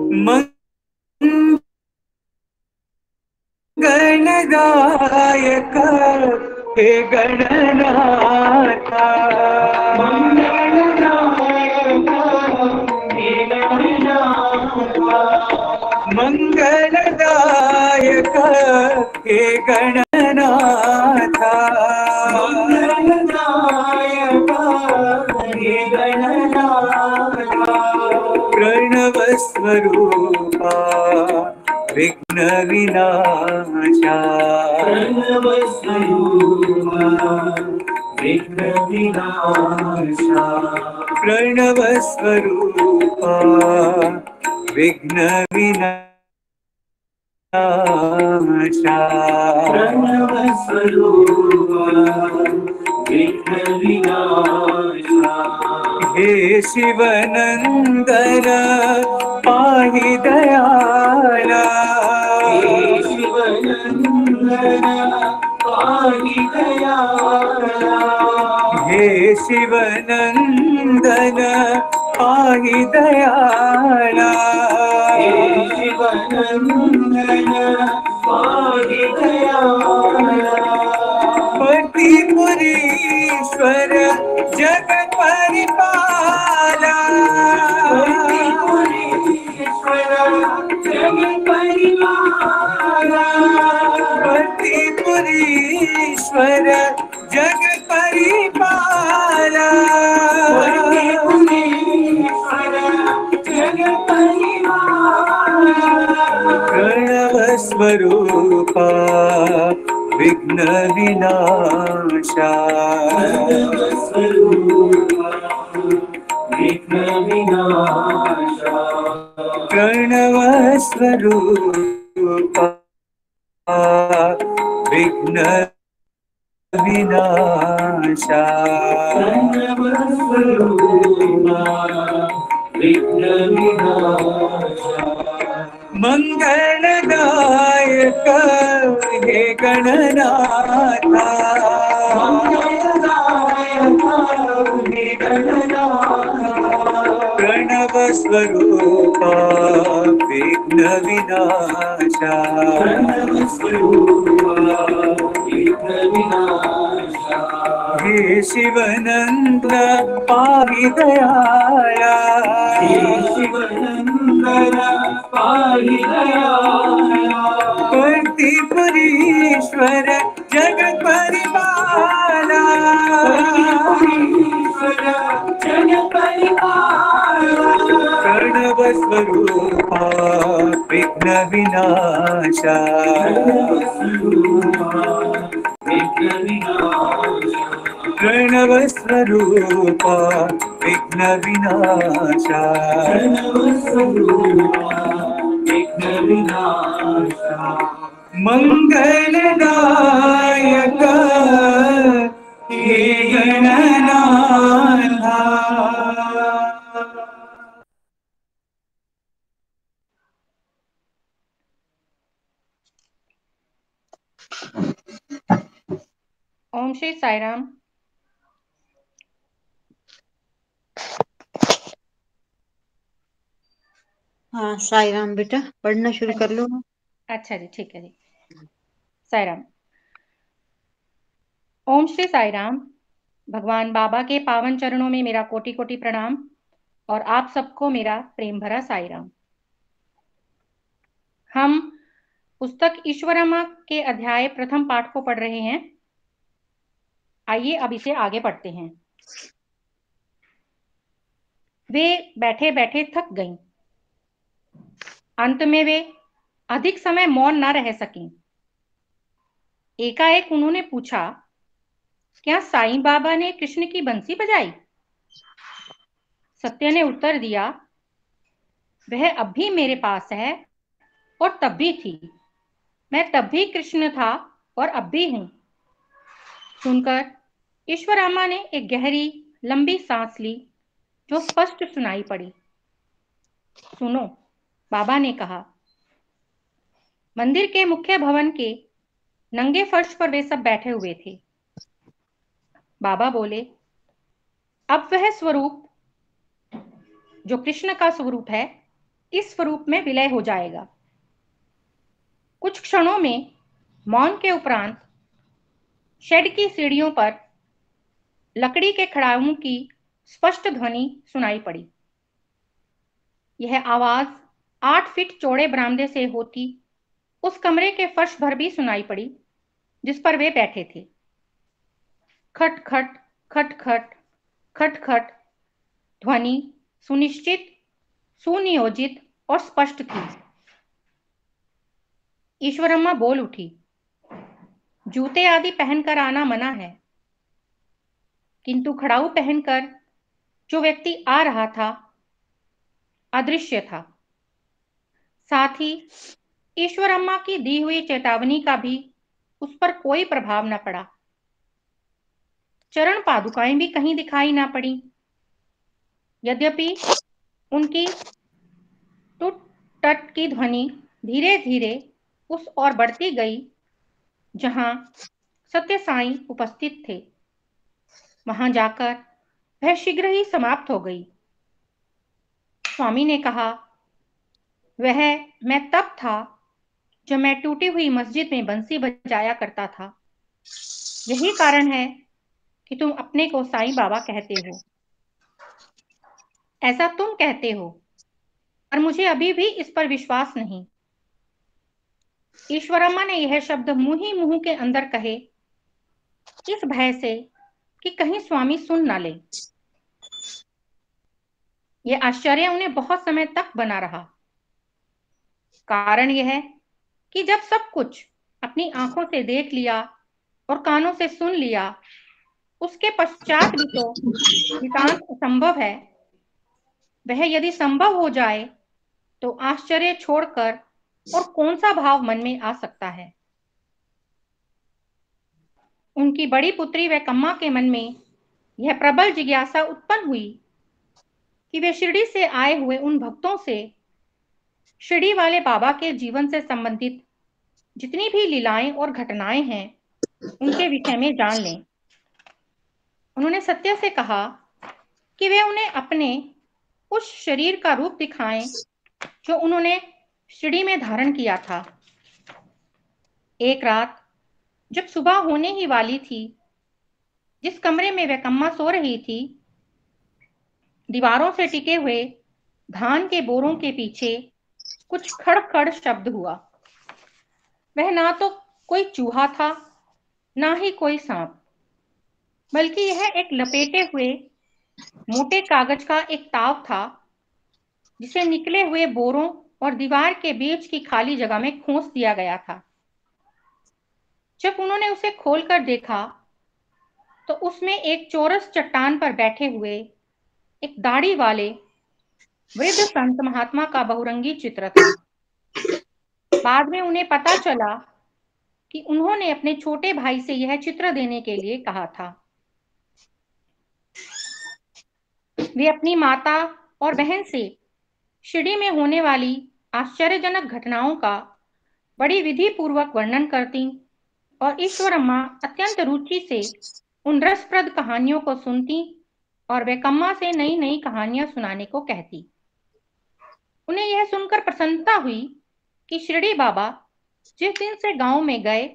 मंगलदायक हे गणनाथ, मंगलदायक हे गणनाथ, मंगलदायक हे गणनाथ, प्रणव स्वरूपा विघ्न विनाशा, प्रणव स्वरूपा विघ्न विनाशा, प्रणव स्वरूपा विघ्न विनाशा, प्रणव स्वरूपा विघ्न विनाशा, हे शिवनंदन पाहि दयाला, हे शिवनंदन पाहि दयाला, हे शिवनंदन पाहि दयाला, हे शिवनंदन पाहि दयाला, पतिपुरीश्वर जगत परिपाला, पतिपुरीश्वर जगत परिपाला, पतिपुरीश्वर जगत परिपाला, पतिपुरीश्वर जगत परिपाला, प्रणव स्वरूपा विघ्न विनाशा, प्रणव स्वरूपा विघ्न विनाशा, प्रणव स्वरूपा विघ्न विनाशा, प्रणव स्वरूपा विघ्न विनाशा, मंगलदायक हे गणनाथ, मंगलदायक हे गणनाथ, प्रणव स्वरूपा विघ्न विनाशा, प्रणव स्वरूपा विघ्न विनाशा, हे शिवनंदन पाहि दयाला, हे शिवनंदन पाहि दयाला, पतिपुरीश्वर जगत परिपाला, पतिपुरीश्वर जगत परिपाला, प्रणव स्वरूपा विघ्न विनाशा, प्रणव स्वरूपा विघ्न विनाशा, प्रणव स्वरूपा विघ्न विनाशा, प्रणव स्वरूपा विघ्न विनाशा, मंगलदायक हे गणनाथ। ओम श्री साई राम। हाँ साई राम बेटा, पढ़ना शुरू कर लो। अच्छा जी, ठीक है जी। साई राम। ओम श्री साई राम। भगवान बाबा के पावन चरणों में मेरा कोटि कोटि प्रणाम और आप सबको मेरा प्रेम भरा साई राम। हम पुस्तक ईश्वरमा के अध्याय प्रथम पाठ को पढ़ रहे हैं। आइए अब इसे आगे पढ़ते हैं। वे बैठे बैठे थक गईं। अंत में वे अधिक समय मौन न रह सकीं। एकाएक उन्होंने पूछा, क्या साईं बाबा ने कृष्ण की बंसी बजाई? सत्य ने उत्तर दिया, वह अब भी मेरे पास है और तब भी थी। मैं तब भी कृष्ण था और अब भी हूं। सुनकर ईश्वरामा ने एक गहरी लंबी सांस ली जो स्पष्ट सुनाई पड़ी। सुनो, बाबा ने कहा। मंदिर के मुख्य भवन के नंगे फर्श पर वे सब बैठे हुए थे। बाबा बोले, अब वह स्वरूप जो कृष्ण का स्वरूप है इस स्वरूप में विलय हो जाएगा। कुछ क्षणों में मौन के उपरांत शेड की सीढ़ियों पर लकड़ी के खड़ाओं की स्पष्ट ध्वनि सुनाई पड़ी। यह आवाज 8 फीट चौड़े बरामदे से होती उस कमरे के फर्श भर भी सुनाई पड़ी जिस पर वे बैठे थे। खट खट खट खट खट खट ध्वनि सुनिश्चित, सुनियोजित और स्पष्ट थी। ईश्वरम्मा बोल उठी, जूते आदि पहनकर आना मना है, किंतु खड़ाऊ पहनकर जो व्यक्ति आ रहा था अदृश्य था। साथ ही ईश्वरम्मा की दी हुई चेतावनी का भी उस पर कोई प्रभाव न पड़ा। चरण पादुकाएं भी कहीं दिखाई ना पड़ी। यद्यपि उनकी टुट टट की ध्वनि धीरे धीरे उस ओर बढ़ती गई जहां सत्य साईं उपस्थित थे। वहां जाकर वह शीघ्र ही समाप्त हो गई। स्वामी ने कहा, वह मैं तब था जब मैं टूटी हुई मस्जिद में बंसी बजाया करता था। यही कारण है कि तुम अपने को साईं बाबा कहते हो। ऐसा तुम कहते हो, पर मुझे अभी भी इस पर विश्वास नहीं। ईश्वरम्मा ने यह शब्द मुंह ही मुंह के अंदर कहे, इस भय से कि कहीं स्वामी सुन ना ले। यह आश्चर्य उन्हें बहुत समय तक बना रहा। कारण यह कि जब सब कुछ अपनी आंखों से देख लिया और कानों से सुन लिया, उसके पश्चात भी तो नितांत असंभव है। वह यदि संभव हो जाए तो आश्चर्य छोड़कर और कौन सा भाव मन में आ सकता है। उनकी बड़ी पुत्री वैकम्मा के मन में यह प्रबल जिज्ञासा उत्पन्न हुई कि वे शिरडी से आए हुए उन भक्तों से शिरडी वाले बाबा के जीवन से संबंधित जितनी भी लीलाएं और घटनाएं हैं उनके विषय में जान लें। उन्होंने सत्य से कहा कि वे उन्हें अपने उस शरीर का रूप दिखाएं जो उन्होंने शिरडी में धारण किया था। एक रात जब सुबह होने ही वाली थी, जिस कमरे में वैकम्मा सो रही थी, दीवारों से टिके हुए धान के बोरों के पीछे कुछ खड़ खड़ शब्द हुआ। वह ना तो कोई चूहा था, ना ही कोई सांप, बल्कि यह एक लपेटे हुए मोटे कागज का एक ताव था जिसे निकले हुए बोरों और दीवार के बीच की खाली जगह में खोस दिया गया था। जब उन्होंने उसे खोलकर देखा तो उसमें एक चौरस चट्टान पर बैठे हुए एक दाढ़ी वाले वृद्ध संत महात्मा का बहुरंगी चित्र था। बाद में उन्हें पता चला कि उन्होंने अपने छोटे भाई से यह चित्र देने के लिए कहा था। वे अपनी माता और बहन से शिरडी में होने वाली आश्चर्यजनक घटनाओं का बड़ी विधि पूर्वक वर्णन करती और ईश्वरम्मा अत्यंत रुचि से उन रसप्रद कहानियों को सुनती और वैकम्मा से नई नई कहानियां सुनाने को कहती। उन्हें यह सुनकर प्रसन्नता हुई कि शिरडी बाबा जिस दिन से गांव में गए,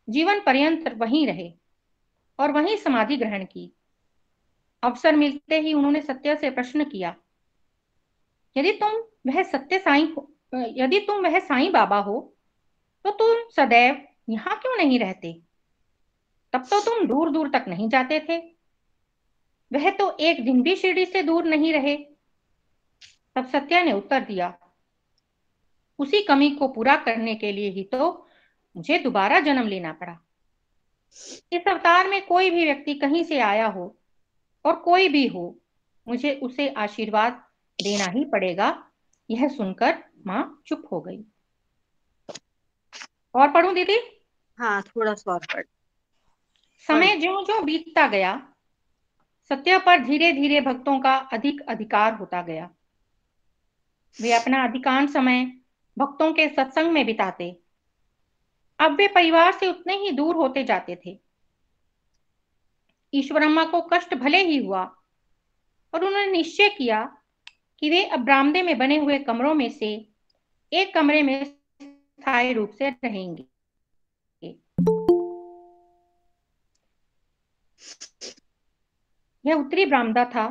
जीवन पर्यंत वहीं रहे और वहीं समाधि ग्रहण की। अवसर मिलते ही उन्होंने सत्य से प्रश्न किया, यदि तुम वह साईं बाबा हो तो तुम सदैव यहां क्यों नहीं रहते? तब तो तुम दूर दूर तक नहीं जाते थे। वह तो एक दिन भी शिरडी से दूर नहीं रहे। तब सत्या ने उत्तर दिया, उसी कमी को पूरा करने के लिए ही तो मुझे दोबारा जन्म लेना पड़ा। इस अवतार में कोई भी व्यक्ति कहीं से आया हो और कोई भी हो, मुझे उसे आशीर्वाद देना ही पड़ेगा। यह सुनकर मां चुप हो गई। और पढ़ूं दीदी? हाँ, थोड़ा सा और पढ़। समय ज्यों ज्यों बीतता गया, सत्य पर धीरे धीरे भक्तों का अधिक अधिकार होता गया। वे अपना अधिकांश समय भक्तों के सत्संग में बिताते। अब वे परिवार से उतने ही दूर होते जाते थे। ईश्वरम्मा को कष्ट भले ही हुआ और उन्होंने निश्चय किया कि वे अब बरामदे में बने हुए कमरों में से एक कमरे में स्थायी रूप से रहेंगे। यह उत्तरी बरामदा था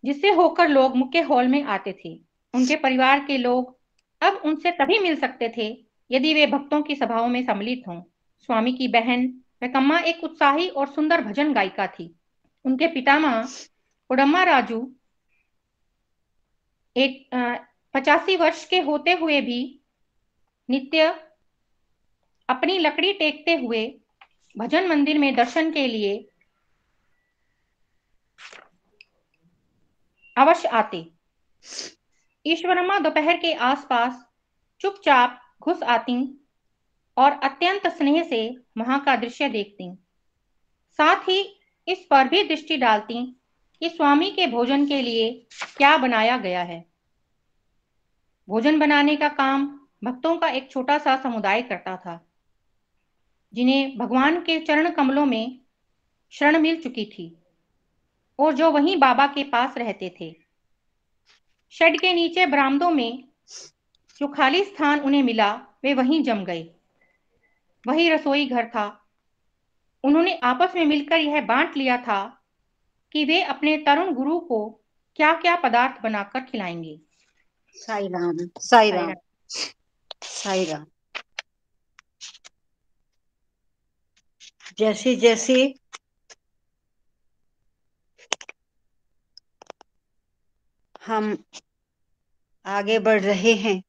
जिससे होकर लोग मुख्य हॉल में आते थे। उनके परिवार के लोग अब उनसे तभी मिल सकते थे यदि वे भक्तों की सभाओं में सम्मिलित हों। स्वामी की बहन वेकम्मा एक उत्साही और सुंदर भजन गायिका थी। उनके पितामह कोडम्मा राजू 85 वर्ष के होते हुए भी नित्य अपनी लकड़ी टेकते हुए भजन मंदिर में दर्शन के लिए अवश्य आते। ईश्वरम्मा दोपहर के आसपास चुपचाप घुस आती और अत्यंत स्नेह से वहां का दृश्य देखती। साथ ही इस पर भी दृष्टि डालती कि स्वामी के भोजन के लिए क्या बनाया गया है। भोजन बनाने का काम भक्तों का एक छोटा सा समुदाय करता था, जिन्हें भगवान के चरण कमलों में शरण मिल चुकी थी और जो वहीं बाबा के पास रहते थे। शेड के नीचे बरामदों में जो खाली स्थान उन्हें मिला वे वहीं जम गए। वही रसोई घर था। उन्होंने आपस में मिलकर यह बांट लिया था कि वे अपने तरुण गुरु को क्या क्या पदार्थ बनाकर खिलाएंगे। साई राम साई राम साई राम। जैसे जैसे हम आगे बढ़ रहे हैं,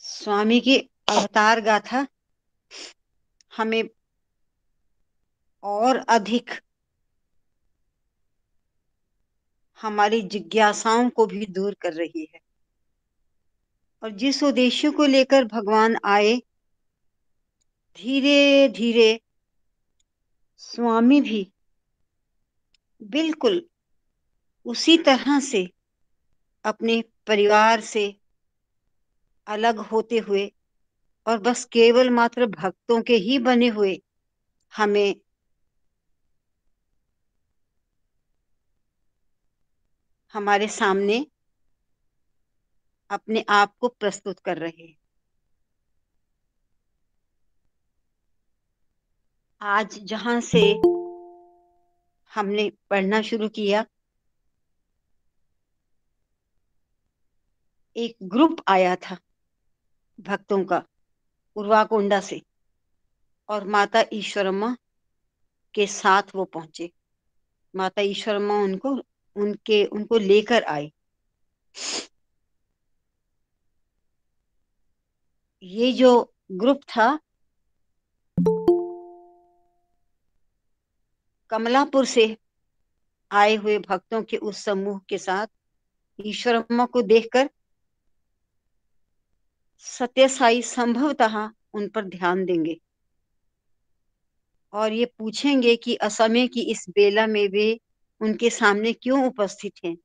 स्वामी की अवतार गाथा हमें और अधिक हमारी जिज्ञासाओं को भी दूर कर रही है। और जिस उद्देश्य को लेकर भगवान आए, धीरे धीरे स्वामी भी बिल्कुल उसी तरह से अपने परिवार से अलग होते हुए और बस केवल मात्र भक्तों के ही बने हुए हमें हमारे सामने अपने आप को प्रस्तुत कर रहे हैं। आज जहां से हमने पढ़ना शुरू किया, एक ग्रुप आया था भक्तों का उर्वाकोंडा से, और माता ईश्वरम्मा के साथ वो पहुंचे। माता ईश्वरम्मा उनको लेकर आई। ये जो ग्रुप था कमलापुर से आए हुए भक्तों के उस समूह के साथ ईश्वरम्मा को देखकर सत्य साई संभवतः उन पर ध्यान देंगे और ये पूछेंगे कि असमय की इस बेला में वे उनके सामने क्यों उपस्थित हैं।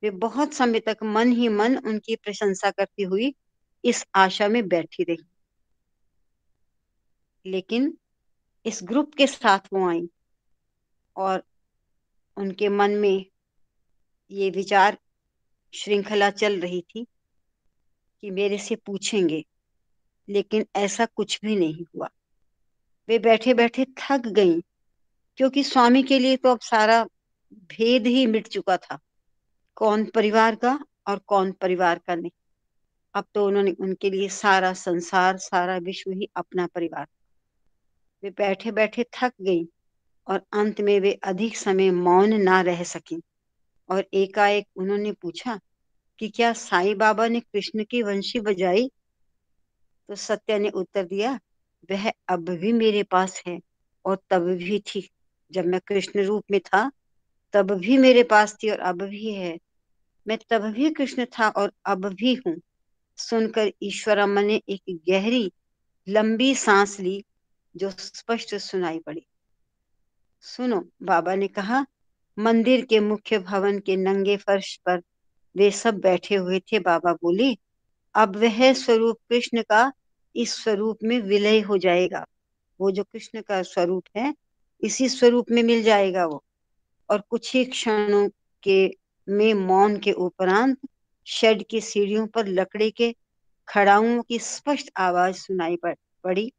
वे बहुत समय तक मन ही मन उनकी प्रशंसा करती हुई इस आशा में बैठी रही, लेकिन इस ग्रुप के साथ वो आई और उनके मन में ये विचार श्रृंखला चल रही थी कि मेरे से पूछेंगे, लेकिन ऐसा कुछ भी नहीं हुआ। वे बैठे बैठे थक गईं, क्योंकि स्वामी के लिए तो अब सारा भेद ही मिट चुका था, कौन परिवार का और कौन परिवार का नहीं। अब तो उन्होंने उनके लिए सारा संसार, सारा विश्व ही अपना परिवार। वे बैठे बैठे थक गईं और अंत में वे अधिक समय मौन ना रह सकी और एकाएक उन्होंने पूछा कि क्या साईं बाबा ने कृष्ण की वंशी बजाई? तो सत्या ने उत्तर दिया, वह अब भी मेरे पास है और तब भी थी। जब मैं कृष्ण रूप में था तब भी मेरे पास थी और अब भी है। मैं तब भी कृष्ण था और अब भी हूँ। सुनकर ईश्वरम्मा ने एक गहरी लंबी सांस ली जो स्पष्ट सुनाई पड़ी। सुनो, बाबा ने कहा। मंदिर के मुख्य भवन के नंगे फर्श पर वे सब बैठे हुए थे। बाबा बोले, अब वह स्वरूप कृष्ण का इस स्वरूप में विलय हो जाएगा। वो जो कृष्ण का स्वरूप है इसी स्वरूप में मिल जाएगा वो। और कुछ ही क्षणों के में मौन के उपरांत शेड की सीढ़ियों पर लकड़ी के खड़ाऊं की स्पष्ट आवाज सुनाई पड़ी।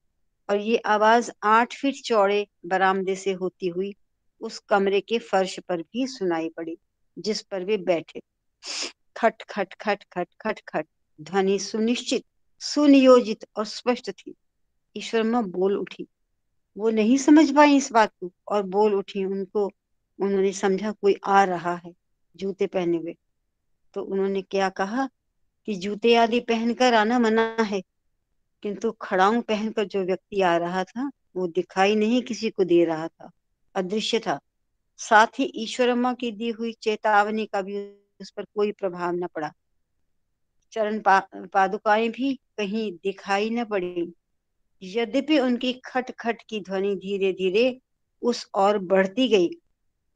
और ये आवाज 8 फीट चौड़े बरामदे से होती हुई उस कमरे के फर्श पर भी सुनाई पड़ी जिस पर वे बैठे। खट खट खट खट खट खट, ध्वनि सुनिश्चित, सुनियोजित और स्पष्ट थी। ईश्वरमा बोल उठी। वो नहीं समझ पाई इस बात को और बोल उठी। उन्होंने समझा कोई आ रहा है जूते पहने हुए। तो उन्होंने क्या कहा कि जूते आदि पहनकर आना मना है, किंतु खड़ाऊं पहनकर जो व्यक्ति आ रहा था वो दिखाई नहीं किसी को दे रहा था, अदृश्य था। साथ ही ईश्वरम्मा की दी हुई चेतावनी का भी उस पर कोई प्रभाव न पड़ा। पादुकाएं भी कहीं दिखाई न पड़ी। यद्यपि उनकी खट खट की ध्वनि धीरे धीरे उस ओर बढ़ती गई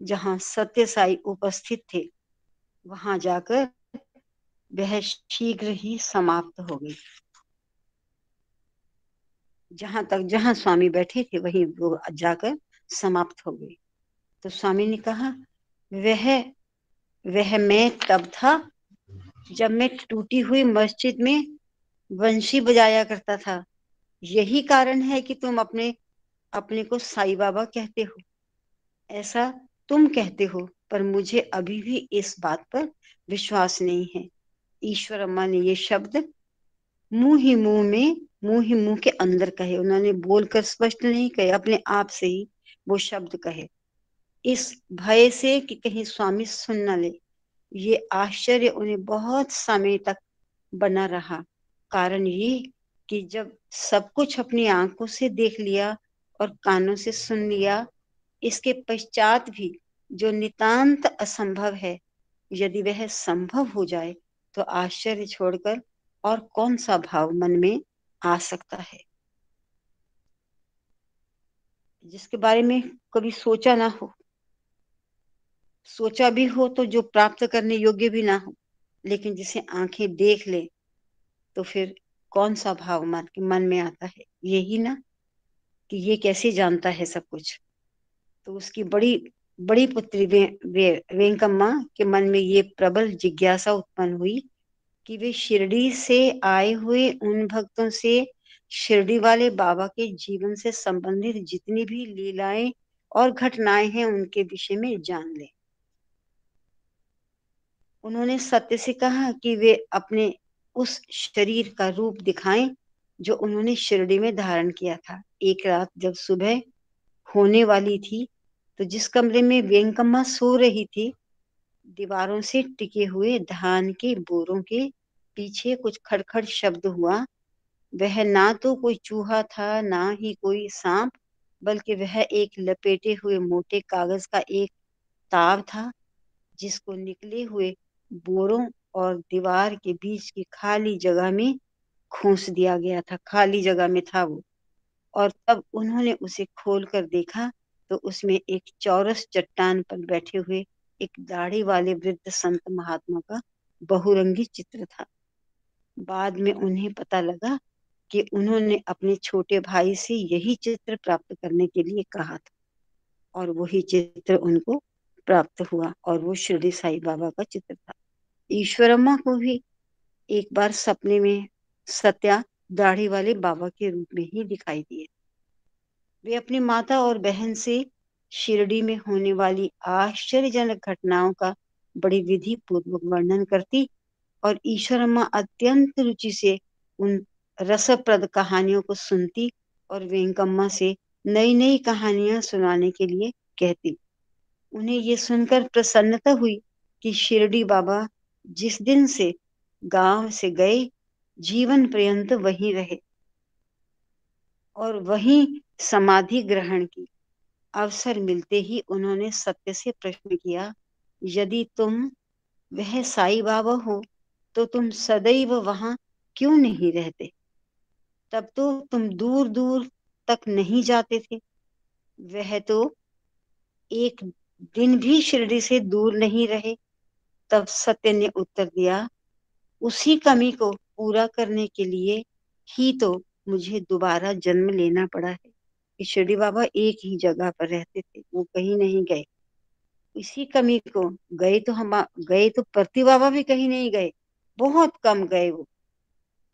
जहां सत्य साई उपस्थित थे। वहां जाकर वह शीघ्र ही समाप्त हो गई। जहां स्वामी बैठे थे वहीं वो जाकर समाप्त हो गई। तो स्वामी ने कहा, वह वह मैं तब था जब मैं टूटी हुई मस्जिद में बंशी बजाया करता था। यही कारण है कि तुम अपने अपने को साईं बाबा कहते हो। ऐसा तुम कहते हो, पर मुझे अभी भी इस बात पर विश्वास नहीं है। ईश्वर अम्मा ने ये शब्द मुंह ही मुंह के अंदर कहे। उन्होंने बोलकर स्पष्ट नहीं कहे, अपने आप से ही वो शब्द कहे, इस भय से कि कहीं स्वामी सुन न ले। ये आश्चर्य उन्हें बहुत समय तक बना रहा। कारण ये कि जब सब कुछ अपनी आंखों से देख लिया और कानों से सुन लिया, इसके पश्चात भी जो नितांत असंभव है, यदि वह संभव हो जाए तो आश्चर्य छोड़कर और कौन सा भाव मन में आ सकता है जिसके बारे में कभी सोचा ना हो, सोचा भी हो तो जो प्राप्त करने योग्य भी ना हो, लेकिन जिसे आंखें देख ले तो फिर कौन सा भाव मन में आता है? यही ना कि ये कैसे जानता है सब कुछ। तो उसकी बड़ी बड़ी पुत्री वेंकम्मा के मन में ये प्रबल जिज्ञासा उत्पन्न हुई कि वे शिरडी से आए हुए उन भक्तों से शिरडी वाले बाबा के जीवन से संबंधित जितनी भी लीलाएं और घटनाएं हैं उनके विषय में जान ले। उन्होंने सत्य से कहा कि वे अपने उस शरीर का रूप दिखाएं जो उन्होंने शिरडी में धारण किया था। एक रात जब सुबह होने वाली थी तो जिस कमरे में वेंकम्मा सो रही थी, दीवारों से टिके हुए धान के बोरों के पीछे कुछ खड़खड़ शब्द हुआ। वह ना तो कोई चूहा था ना ही कोई सांप, बल्कि वह एक लपेटे हुए मोटे कागज का एक ताव था जिसको निकले हुए बोरों और दीवार के बीच की खाली जगह में खोस दिया गया था। खाली जगह में था वो। और तब उन्होंने उसे खोलकर देखा तो उसमें एक चौरस चट्टान पर बैठे हुए एक दाढ़ी वाले वृद्ध संत महात्मा का बहुरंगी चित्र था। बाद में उन्हें पता लगा कि उन्होंने अपने छोटे भाई से यही चित्र प्राप्त करने के लिए कहा था और वही चित्र उनको प्राप्त हुआ और वो शिरडी साईं बाबा का चित्र था। ईश्वरम्मा को भी एक बार सपने में सत्या दाढ़ी वाले बाबा के रूप में ही दिखाई दिए। वे अपनी माता और बहन से शिरडी में होने वाली आश्चर्यजनक घटनाओं का बड़ी विधि पूर्वक वर्णन करती और ईश्वरम्मा अत्यंत रुचि से उन रसप्रद कहानियों को सुनती और वेंकम्मा से नई नई कहानियां सुनाने के लिए कहती। उन्हें ये सुनकर प्रसन्नता हुई कि शिरडी बाबा जिस दिन से गांव से गए जीवन पर्यंत वहीं रहे और वहीं समाधि ग्रहण की। अवसर मिलते ही उन्होंने सत्य से प्रश्न किया, यदि तुम वह साईं बाबा हो तो तुम सदैव वहां क्यों नहीं रहते? तब तो तुम दूर दूर तक नहीं जाते थे। वह तो एक दिन भी शिरडी से दूर नहीं रहे। तब सत्य ने उत्तर दिया, उसी कमी को पूरा करने के लिए ही तो मुझे दोबारा जन्म लेना पड़ा है। कि शिरडी बाबा एक ही जगह पर रहते थे, वो कहीं नहीं गए। इसी कमी को गए तो परती बाबा भी कहीं नहीं गए, बहुत कम गए। वो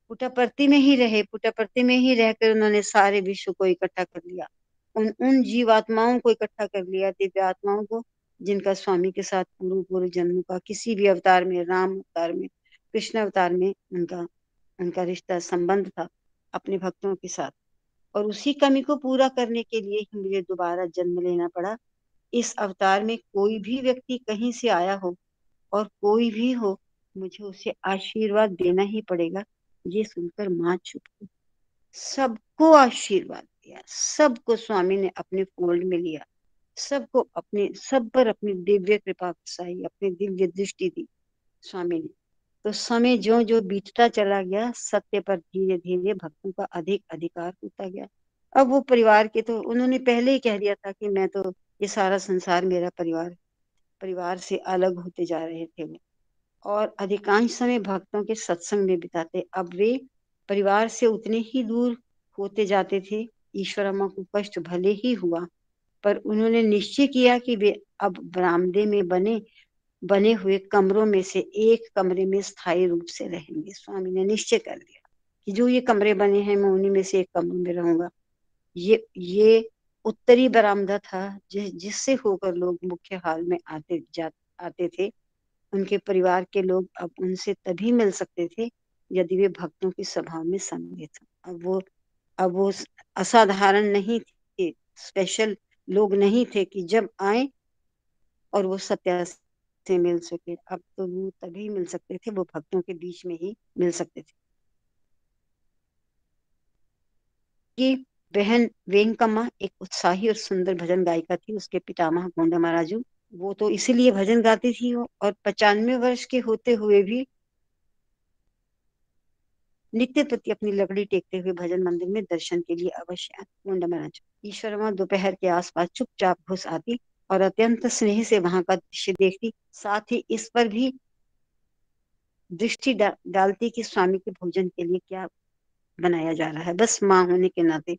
पुट्टापर्थी में ही रहे, पुट्टापर्थी में ही रहकर उन्होंने सारे विश्व को इकट्ठा कर लिया, उन उन जीवात्माओं को इकट्ठा कर लिया, दिव्य आत्माओं को, जिनका स्वामी के साथ पूर्व पूर्व जन्म का किसी भी अवतार में, राम अवतार में, कृष्ण अवतार में उनका उनका रिश्ता संबंध था अपने भक्तों के साथ। और उसी कमी को पूरा करने के लिए ही मुझे दोबारा जन्म लेना पड़ा। इस अवतार में कोई भी व्यक्ति कहीं से आया हो और कोई भी हो, मुझे उसे आशीर्वाद देना ही पड़ेगा। ये सुनकर माँ चुप हुई। सबको आशीर्वाद दिया, सबको स्वामी ने अपने फोल्ड में लिया, सबको सब पर अपनी दिव्य कृपा बरसाई, अपनी दिव्य दृष्टि दी स्वामी ने। तो समय जो जो बीतता चला गया, सत्य पर धीरे धीरे भक्तों का अधिक अधिकार होता गया। अब वो परिवार के, तो उन्होंने पहले ही कह दिया था कि मैं तो, ये सारा संसार मेरा परिवार से अलग होते जा रहे थे वो, और अधिकांश समय भक्तों के सत्संग में बिताते। अब वे परिवार से उतने ही दूर होते जाते थे। ईश्वरम्मा को कष्ट भले ही हुआ, पर उन्होंने निश्चय किया कि वे अब बरामदे में बने हुए कमरों में से एक कमरे में स्थायी रूप से रहेंगे। स्वामी ने निश्चय कर लिया कि जो ये कमरे बने हैं, मैं उन्हीं में से एक कमरे में रहूंगा। ये उत्तरी बरामदा था, जिससे होकर लोग मुख्य हाल में आते थे। उनके परिवार के लोग अब उनसे तभी मिल सकते थे यदि वे भक्तों की सभा में सम्मिलित हों। अब वो असाधारण नहीं थे, स्पेशल लोग नहीं थे कि जब आए और वो सत्या से मिल सके। अब तो वो तभी मिल सकते थे, वो भक्तों के बीच में ही मिल सकते थे। कि बहन वेंकम्मा एक उत्साही और सुंदर भजन गायिका थी। उसके पितामह गोंडा महाराजू, वो तो इसीलिए भजन गाती थी वो, और 95 वर्ष के होते हुए भी नित्य प्रति अपनी लकड़ी टेकते हुए भजन मंदिर में दर्शन के लिए अवश्य आती। गोंडा महाराज ईश्वरमा दोपहर के आसपास चुपचाप घुस आती और अत्यंत स्नेह से वहां का दृश्य देखती, साथ ही इस पर भी दृष्टि डालती कि स्वामी के भोजन के लिए क्या बनाया जा रहा है। बस माँ होने के नाते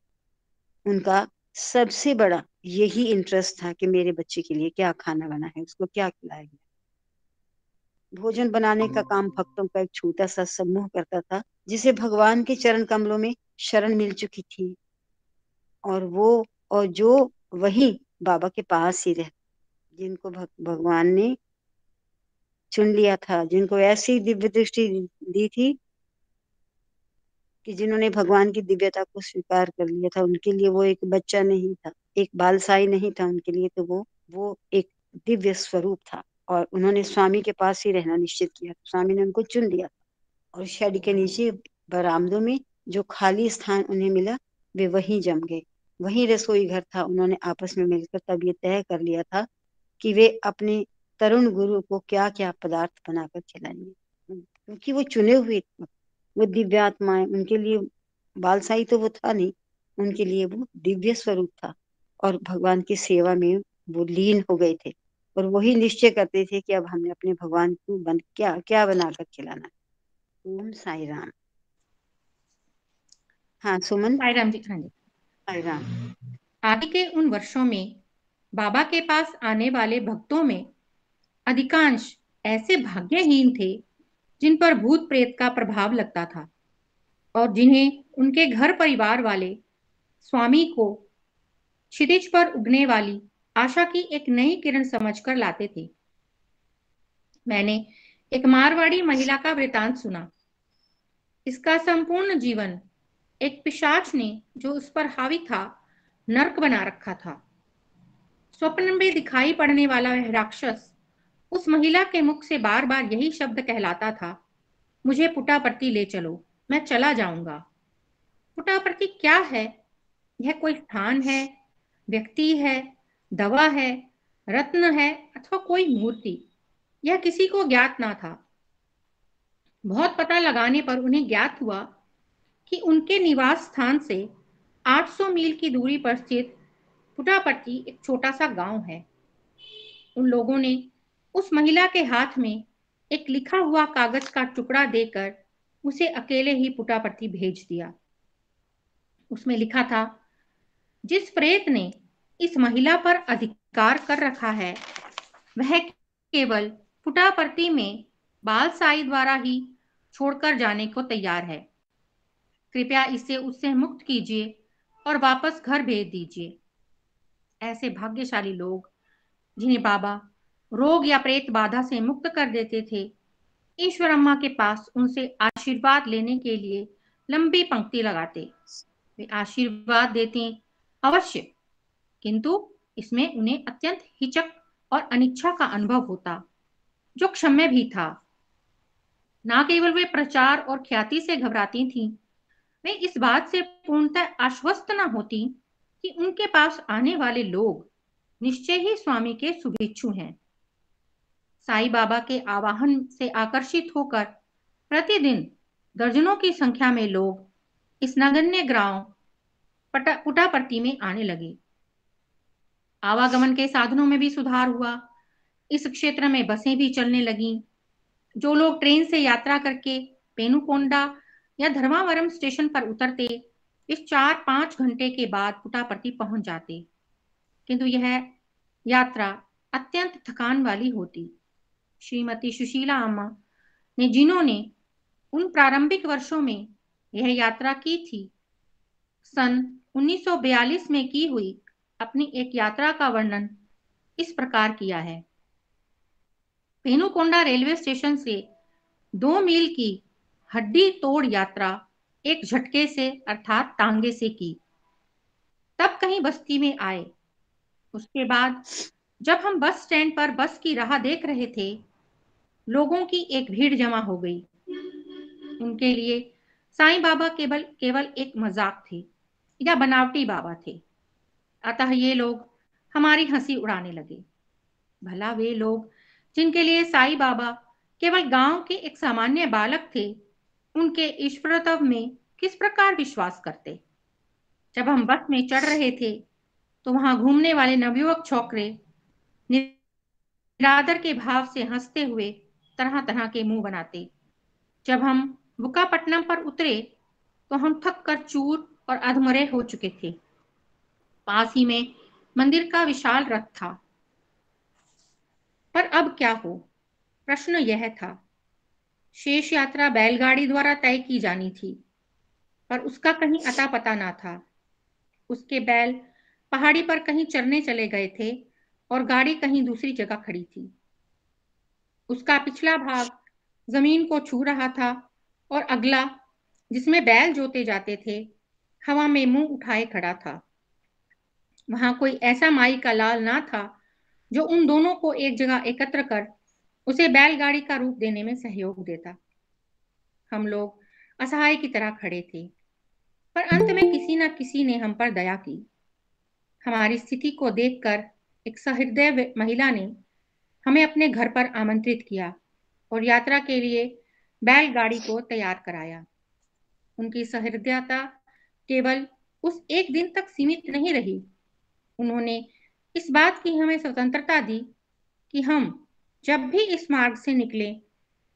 उनका सबसे बड़ा यही इंटरेस्ट था कि मेरे बच्चे के लिए क्या खाना बना है, उसको क्या खिलाया गया। भोजन बनाने का काम भक्तों का एक छोटा सा समूह करता था, जिसे भगवान के चरण कमलों में शरण मिल चुकी थी, और जो वही बाबा के पास ही रह, जिनको भगवान ने चुन लिया था, जिनको ऐसी दिव्य दृष्टि दी थी कि जिन्होंने भगवान की दिव्यता को स्वीकार कर लिया था। उनके लिए वो एक बच्चा नहीं था, एक बालसाई नहीं था, उनके लिए तो वो एक दिव्य स्वरूप था। और उन्होंने स्वामी के पास ही रहना निश्चित किया। स्वामी ने उनको चुन लिया और शेड के नीचे बरामदों में जो खाली स्थान उन्हें मिला, वे वहीं जम गए। वहीं रसोई घर था। उन्होंने आपस में मिलकर तब ये तय कर लिया था कि वे अपने तरुण गुरु को क्या क्या पदार्थ बनाकर खिलाएंगे, क्योंकि वो चुने हुए थे, वो दिव्य आत्माएं। उनके लिए बालसाई तो वो था नहीं, उनके लिए वो दिव्य स्वरूप था, और भगवान की सेवा में वो लीन हो गए थे। और वही निश्चय करते थे कि अब हमने अपने भगवान को क्या क्या बनाकर खिलाना है। ओम साई राम। हाँ सुमन। साई राम जी। हाँ जी। साई राम। आगे के उन वर्षों में बाबा के पास आने वाले भक्तों में अधिकांश ऐसे भाग्यहीन थे जिन पर भूत प्रेत का प्रभाव लगता था और जिन्हें उनके घर परिवार वाले स्वामी को क्षितिज पर उगने वाली आशा की एक नई किरण समझकर लाते थे। मैंने एक मारवाड़ी महिला का वृतांत सुना। इसका संपूर्ण जीवन एक पिशाच ने, जो उस पर हावी था, नर्क बना रखा था। स्वप्न में दिखाई पड़ने वाला वह राक्षस उस महिला के मुख से बार बार यही शब्द कहलाता था, मुझे पुट्टापर्थी ले चलो, मैं चला जाऊंगा। पुट्टापर्थी क्या है? यह कोई स्थान है, व्यक्ति है, दवा है, रत्न है, अथवा कोई मूर्ति? यह किसी को ज्ञात ना था। बहुत पता लगाने पर उन्हें ज्ञात हुआ कि उनके निवास स्थान से 800 मील की दूरी पर स्थित पुट्टापर्थी एक छोटा सा गांव है। उन लोगों ने उस महिला के हाथ में एक लिखा हुआ कागज का टुकड़ा देकर उसे अकेले ही पुट्टापर्थी भेज दिया। उसमें लिखा था, जिस प्रेत ने इस महिला पर अधिकार कर रखा है, वह केवल पुटापर्ती में बाल साई द्वारा ही छोड़कर जाने को तैयार है। कृपया इसे उससे मुक्त कीजिए और वापस घर भेज दीजिए। ऐसे भाग्यशाली लोग जिन्हें बाबा रोग या प्रेत बाधा से मुक्त कर देते थे, ईश्वर अम्मा के पास उनसे आशीर्वाद लेने के लिए लंबी पंक्ति लगाते। वे आशीर्वाद देते अवश्य, किंतु इसमें उन्हें अत्यंत हिचक और अनिच्छा का अनुभव होता, जो क्षम्य भी था। न केवल वे प्रचार और ख्याति से घबराती थीं, वे इस बात से पूर्णतः आश्वस्त न होती कि उनके पास आने वाले लोग निश्चय ही स्वामी के शुभेच्छु हैं। साईं बाबा के आवाहन से आकर्षित होकर प्रतिदिन दर्जनों की संख्या में लोग इस नगण्य गांव पुटापर्ती में आने लगे। आवागमन के साधनों में भी सुधार हुआ। इस क्षेत्र में बसें भी चलने लगीं। जो लोग ट्रेन से यात्रा करके पेनुकोंडा या धर्मावरम स्टेशन पर उतरते, इस 4-5 घंटे के बाद पुटापर्ती पहुंच जाते, किंतु यह यात्रा अत्यंत थकान वाली होती। श्रीमती सुशीला अम्मा ने, जिन्होंने उन प्रारंभिक वर्षों में यह यात्रा की थी, सन 1942 में की हुई अपनी एक यात्रा का वर्णन इस प्रकार किया है। पेनुकोंडा रेलवे स्टेशन से 2 मील की हड्डी तोड़ यात्रा एक झटके से अर्थात टांगे से की, तब कहीं बस्ती में आए। उसके बाद जब हम बस स्टैंड पर बस की राह देख रहे थे, लोगों की एक भीड़ जमा हो गई। उनके लिए साईं बाबा केवल एक मजाक थे या बनावटी बाबा थे। अतः ये लोग हमारी हंसी उड़ाने लगे। भला वे लोग जिनके लिए साईं बाबा केवल गांव के एक सामान्य बालक थे, उनके ईश्वरत्व में किस प्रकार विश्वास करते। जब हम बस में चढ़ रहे थे तो वहां घूमने वाले नवयुवक छोकरे निरादर के भाव से हंसते हुए तरह तरह के मुंह बनाते। जब हम बुक्कापट्टनम पर उतरे तो हम थक कर चूर और अधमरे हो चुके थे। पास ही में मंदिर का विशाल रथ था। पर अब क्या हो, प्रश्न यह था। शेष यात्रा बैलगाड़ी द्वारा तय की जानी थी, पर उसका कहीं अता पता ना था। उसके बैल पहाड़ी पर कहीं चरने चले गए थे और गाड़ी कहीं दूसरी जगह खड़ी थी। उसका पिछला भाग जमीन को छू रहा था और अगला, जिसमें बैल जोते जाते थे, हवा में मुंह उठाए खड़ा था। वहां कोई ऐसा माई का लाल ना था जो उन दोनों को एक जगह एकत्र कर उसे बैलगाड़ी का रूप देने में सहयोग देता। हम लोग असहाय की तरह खड़े थे, पर अंत में किसी न किसी ने हम पर दया की। हमारी स्थिति को देखकर एक सहृदय महिला ने हमें अपने घर पर आमंत्रित किया और यात्रा के लिए बैलगाड़ी को तैयार कराया। उनकी सहृदयता केवल उस एक दिन तक सीमित नहीं रही। उन्होंने इस बात की हमें स्वतंत्रता दी कि हम जब भी इस मार्ग से निकले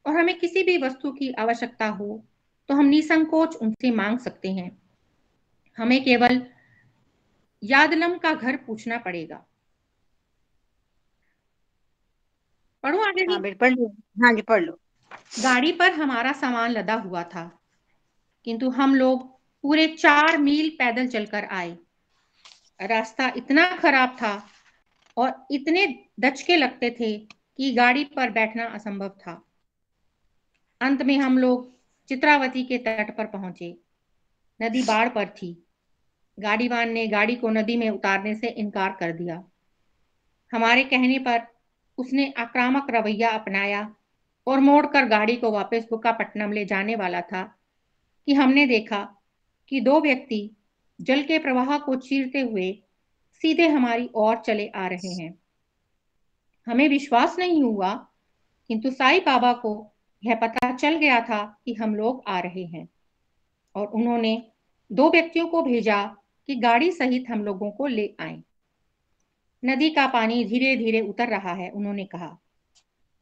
और हमें किसी भी वस्तु की आवश्यकता हो तो हम निसंकोच उनसे मांग सकते हैं। हमें केवल यादलम का घर पूछना पड़ेगा। पढ़ो आगे हाँ जी। बेटा, पढ़ लो। हाँ जी, पढ़ लो। गाड़ी पर हमारा सामान लदा हुआ था, किंतु हम लोग पूरे 4 मील पैदल चलकर आए। रास्ता इतना खराब था और इतने दचके लगते थे कि गाड़ी पर बैठना असंभव था। अंत में हम लोग चित्रावती के तट पर पहुंचे। नदी बाढ़ पर थी। गाड़ीवान ने गाड़ी को नदी में उतारने से इनकार कर दिया। हमारे कहने पर उसने आक्रामक रवैया अपनाया और मोड़कर गाड़ी को वापस बुक्कापट्टनम ले जाने वाला था कि हमने देखा कि 2 व्यक्ति जल के प्रवाह को चीरते हुए सीधे हमारी ओर चले आ रहे हैं। हमें विश्वास नहीं हुआ, किंतु साईं बाबा को यह पता चल गया था कि हम लोग आ रहे हैं और उन्होंने 2 व्यक्तियों को भेजा कि गाड़ी सहित हम लोगों को ले आए। नदी का पानी धीरे धीरे उतर रहा है, उन्होंने कहा,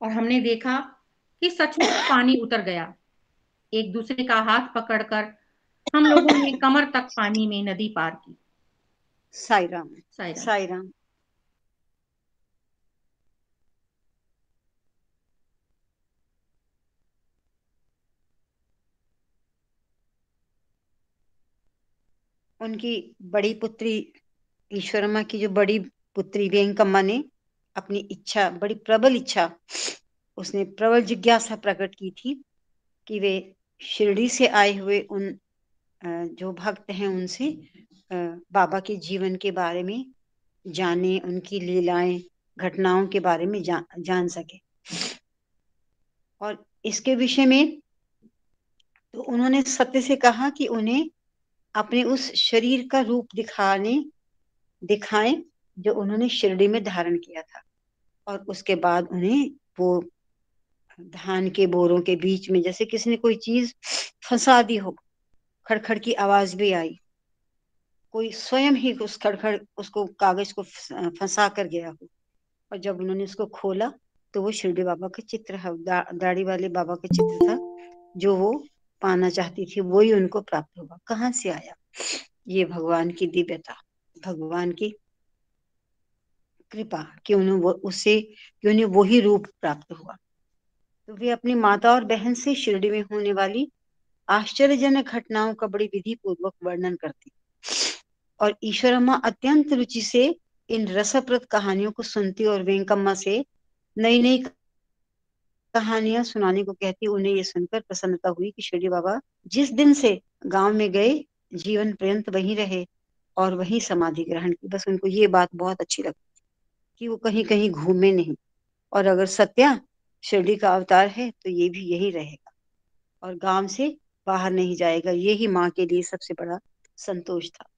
और हमने देखा कि सचमुच पानी उतर गया। एक दूसरे का हाथ पकड़कर हम लोगों ने कमर तक पानी में नदी पार की। साईं राम। साईं राम। साईं राम। उनकी बड़ी पुत्री ईश्वरम्मा की जो बड़ी पुत्री वेंकम्मा ने अपनी इच्छा, बड़ी प्रबल इच्छा, उसने प्रबल जिज्ञासा प्रकट की थी कि वे शिरडी से आए हुए उन जो भक्त हैं उनसे बाबा के जीवन के बारे में जाने, उनकी लीलाएं, घटनाओं के बारे में जान सके। और इसके विषय में तो उन्होंने सत्य से कहा कि उन्हें अपने उस शरीर का रूप दिखाएं जो उन्होंने शिरडी में धारण किया था। और उसके बाद उन्हें वो धान के बोरों के बीच में जैसे किसी ने कोई चीज फंसा दी हो, खड़खड़ की आवाज भी आई, कोई स्वयं ही उस खड़खड़ उसको कागज को फंसा कर गया हो। और जब उन्होंने उसको खोला तो वो शिरडी बाबा का चित्र है, दाढ़ी वाले बाबा का चित्र था। जो वो पाना चाहती थी वही उनको प्राप्त होगा। कहाँ से आया? ये भगवान की दिव्यता, भगवान की कृपा कि उन्हें वही रूप प्राप्त हुआ। तो वे अपनी माता और बहन से शिरडी में होने वाली आश्चर्यजनक घटनाओं का बड़ी विधि पूर्वक वर्णन करती और ईश्वरम्मा अत्यंत रुचि से इन रसप्रद कहानियों को सुनती और वेंकम्मा से नई नई कहानियां सुनाने को कहती। उन्हें ये सुनकर प्रसन्नता हुई कि शिरडी बाबा जिस दिन से गांव में गए जीवन पर्यंत वहीं रहे और वहीं समाधि ग्रहण की। बस उनको ये बात बहुत अच्छी लगती कि वो कहीं कहीं घूमे नहीं, और अगर सत्या शिरडी का अवतार है तो ये भी यही रहेगा और गांव से बाहर नहीं जाएगा। यही माँ के लिए सबसे बड़ा संतोष था।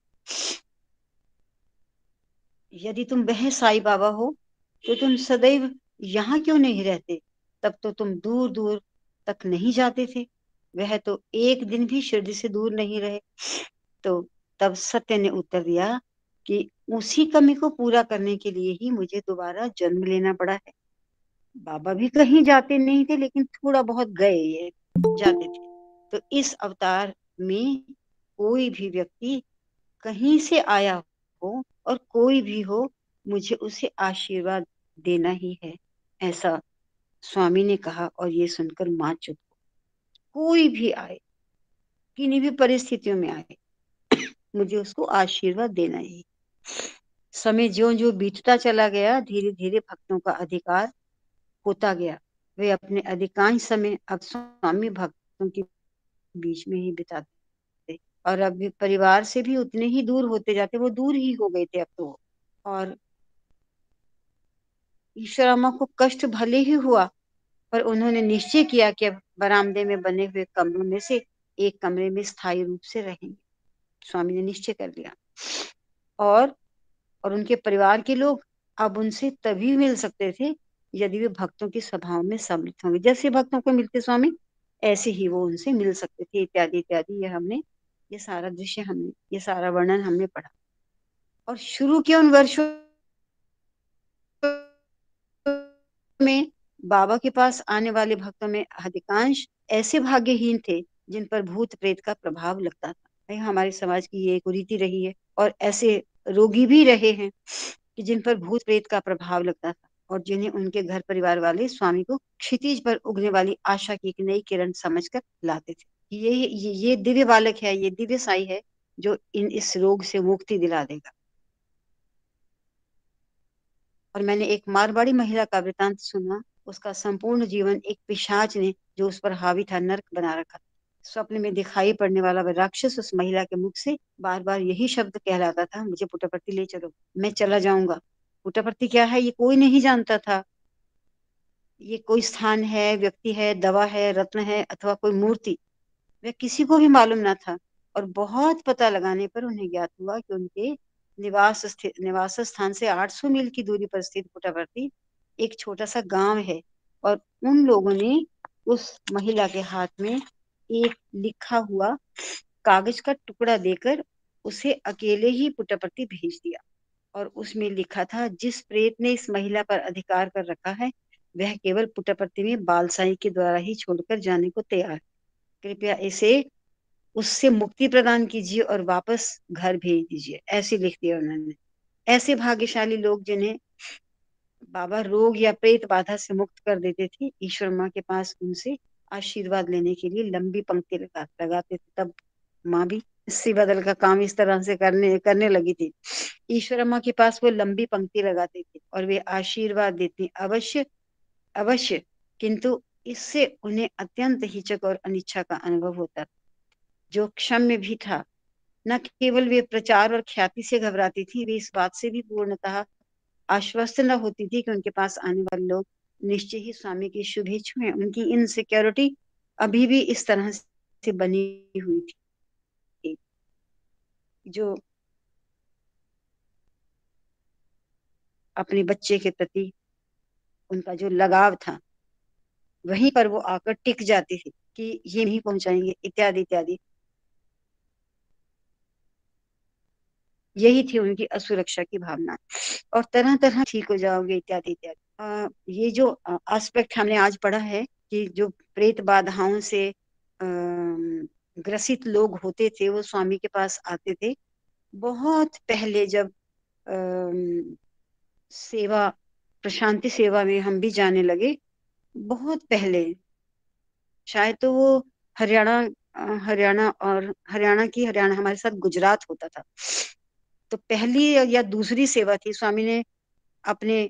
यदि तुम वह साईं बाबा हो तो तुम सदैव यहाँ क्यों नहीं रहते? तब तो तुम दूर दूर तक नहीं जाते थे। वह तो एक दिन भी शिरडी से दूर नहीं रहे। तो तब सत्य ने उत्तर दिया कि उसी कमी को पूरा करने के लिए ही मुझे दोबारा जन्म लेना पड़ा है। बाबा भी कहीं जाते नहीं थे, लेकिन थोड़ा बहुत गए जाते थे। तो इस अवतार में कोई भी व्यक्ति कहीं से आया हो और कोई भी हो, मुझे उसे आशीर्वाद देना ही है, ऐसा स्वामी ने कहा। और ये सुनकर मां चुप। कोई भी आए, किन्हीं भी परिस्थितियों में आए, मुझे उसको आशीर्वाद देना ही। समय ज्यों ज्यों बीतता चला गया, धीरे धीरे भक्तों का अधिकार होता गया। वे अपने अधिकांश समय अब स्वामी भक्तों के बीच में ही बिताते और अब भी परिवार से भी उतने ही दूर होते जाते। वो दूर ही हो गए थे अब तो। और ईश्वरामा को कष्ट भले ही हुआ, पर उन्होंने निश्चय किया कि अब बरामदे में बने हुए कमरों में से एक कमरे में स्थायी रूप से रहेंगे। स्वामी ने निश्चय कर लिया। और उनके परिवार के लोग अब उनसे तभी मिल सकते थे यदि वे भक्तों की सभाओं में सम्मिलित होंगे। जैसे भक्तों को मिलते स्वामी, ऐसे ही वो उनसे मिल सकते थे, इत्यादि इत्यादि। ये सारा दृश्य हमने, ये सारा वर्णन हमने पढ़ा। और शुरू के उन वर्षों में बाबा के पास आने वाले भक्तों में अधिकांश ऐसे भाग्यहीन थे जिन पर भूत प्रेत का प्रभाव लगता था। भाई हमारे समाज की ये एक रीति रही है, और ऐसे रोगी भी रहे हैं कि जिन पर भूत प्रेत का प्रभाव लगता था और जिन्हें उनके घर परिवार वाले स्वामी को क्षितिज पर उगने वाली आशा की एक नई किरण समझकर लाते थे। ये दिव्य बालक है, ये दिव्य साई है जो इस रोग से मुक्ति दिला देगा। और मैंने एक मारवाड़ी महिला का वृतांत सुना। उसका संपूर्ण जीवन एक पिशाच ने, जो उस पर हावी था, नर्क बना रखा। स्वप्न में दिखाई पड़ने वाला वह राक्षस उस महिला के मुख से बार बार यही शब्द कहलाता था, मुझे पुट्टपर्ती ले चलो, मैं चला जाऊंगा। पुट्टपर्ती क्या है ये कोई नहीं जानता था। ये कोई स्थान है, व्यक्ति है, दवा है, रत्न है, अथवा कोई मूर्ति, वह किसी को भी मालूम न था। और बहुत पता लगाने पर उन्हें ज्ञात हुआ कि उनके निवास स्थान से 800 मील की दूरी पर स्थित पुट्टपर्ती एक छोटा सा गांव है। और उन लोगों ने उस महिला के हाथ में एक लिखा हुआ कागज का टुकड़ा देकर उसे अकेले ही पुट्टपर्ती भेज दिया। और उसमें लिखा था, जिस प्रेत ने इस महिला पर अधिकार कर रखा है वह केवल पुट्टपर्ती में बालसाई के द्वारा ही छोड़कर जाने को तैयार है। कृपया इसे उससे मुक्ति प्रदान कीजिए और वापस घर भेज दीजिए। ऐसे लिख दिया उन्होंने। ऐसे भाग्यशाली लोग जिन्हें बाबा रोग या प्रेत बाधा से मुक्त कर देते थे, ईश्वर माँ के पास उनसे आशीर्वाद लेने के लिए लंबी पंक्ति लगाते थे। तब माँ भी इसी बदल का काम इस तरह से करने करने लगी थी। ईश्वरम्मा के पास वो लंबी पंक्ति लगाती थी और वे आशीर्वाद देती, अवश्य अवश्य, किंतु इससे उन्हें अत्यंत हिचक और अनिच्छा का अनुभव होता, जो क्षम्य भी था। न केवल वे प्रचार और ख्याति से घबराती थी, वे इस बात से भी पूर्णतः आश्वस्त न होती थी कि उनके पास आने वाले लोग निश्चय ही स्वामी की शुभेच्छु हैं। उनकी इनसिक्योरिटी अभी भी इस तरह से बनी हुई थी, जो अपने बच्चे के प्रति उनका जो लगाव था वहीं पर वो आकर टिक जाती थी कि ये नहीं पहुंचाएंगे, इत्यादि इत्यादि। यही थी उनकी असुरक्षा की भावना, और तरह तरह ठीक हो जाओगे, इत्यादि इत्यादि। ये जो एस्पेक्ट हमने आज पढ़ा है कि जो प्रेत बाधाओं से ग्रसित लोग होते थे वो स्वामी के पास आते थे। बहुत पहले जब सेवा, प्रशांति सेवा में हम भी जाने लगे, बहुत पहले, शायद तो वो हरियाणा हरियाणा हमारे साथ गुजरात होता था, तो पहली या दूसरी सेवा थी। स्वामी ने अपने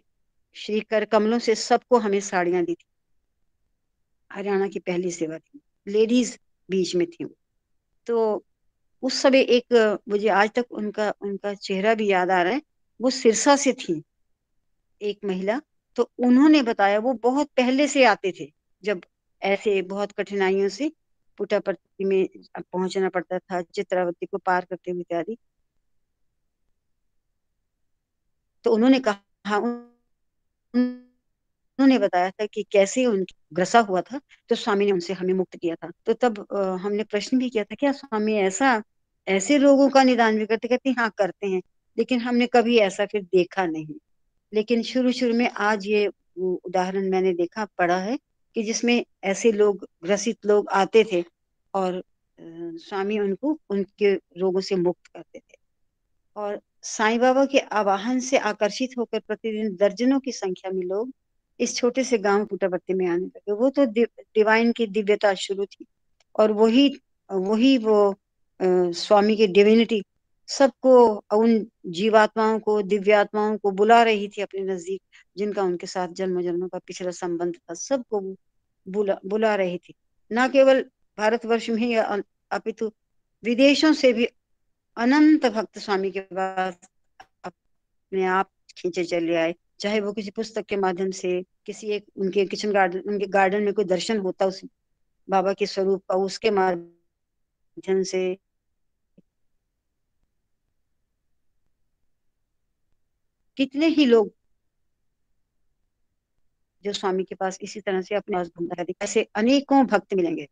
श्री कर कमलों से सबको हमें साड़ियां दी थी। हरियाणा की पहली सेवा थी, लेडीज बीच में थी। तो उस समय एक, मुझे आज तक उनका उनका चेहरा भी याद आ रहा है, वो सिरसा से थी, एक महिला। तो उन्होंने बताया वो बहुत पहले से आते थे, जब ऐसे बहुत कठिनाइयों से पुट्टापर्थी में पहुंचना पड़ता था, चित्रावती को पार करते हुए इत्यादि। तो उन्होंने कहा, उन्होंने बताया था कि कैसे उनकी ग्रसा हुआ था, तो स्वामी ने उनसे हमें मुक्त किया था। तो तब हमने प्रश्न भी किया था, क्या स्वामी ऐसा ऐसे लोगों का निदान भी करते? कहते हाँ करते हैं, लेकिन हमने कभी ऐसा फिर देखा नहीं। लेकिन शुरू शुरू में आज ये उदाहरण मैंने देखा, पढ़ा है कि जिसमें ऐसे लोग, ग्रसित लोग आते थे और स्वामी उनको उनके रोगों से मुक्त करते थे। और साईं बाबा के आवाहन से आकर्षित होकर प्रतिदिन दर्जनों की संख्या में लोग इस छोटे से गांव पुट्टापर्थी में आने लगे। वो तो डिवाइन की दिव्यता शुरू थी, और वही वही वो स्वामी की डिविनिटी सबको, उन जीवात्माओं को, दिव्यात्माओं को बुला रही थी अपने नजदीक, जिनका उनके साथ जन्म जन्मों का पिछला संबंध था, सबको वो बुला रही थी। न केवल भारतवर्ष में ही, अपितु विदेशों से भी अनंत भक्त स्वामी के पास अपने आप खींचे चले आए। चाहे वो किसी पुस्तक के माध्यम से, किसी एक उनके किचन गार्डन, उनके गार्डन में कोई दर्शन होता उस बाबा के स्वरूप का, उसके माध्यम से, कितने ही लोग जो स्वामी के पास इसी तरह से अपने पास घूमता है, ऐसे अनेकों भक्त मिलेंगे।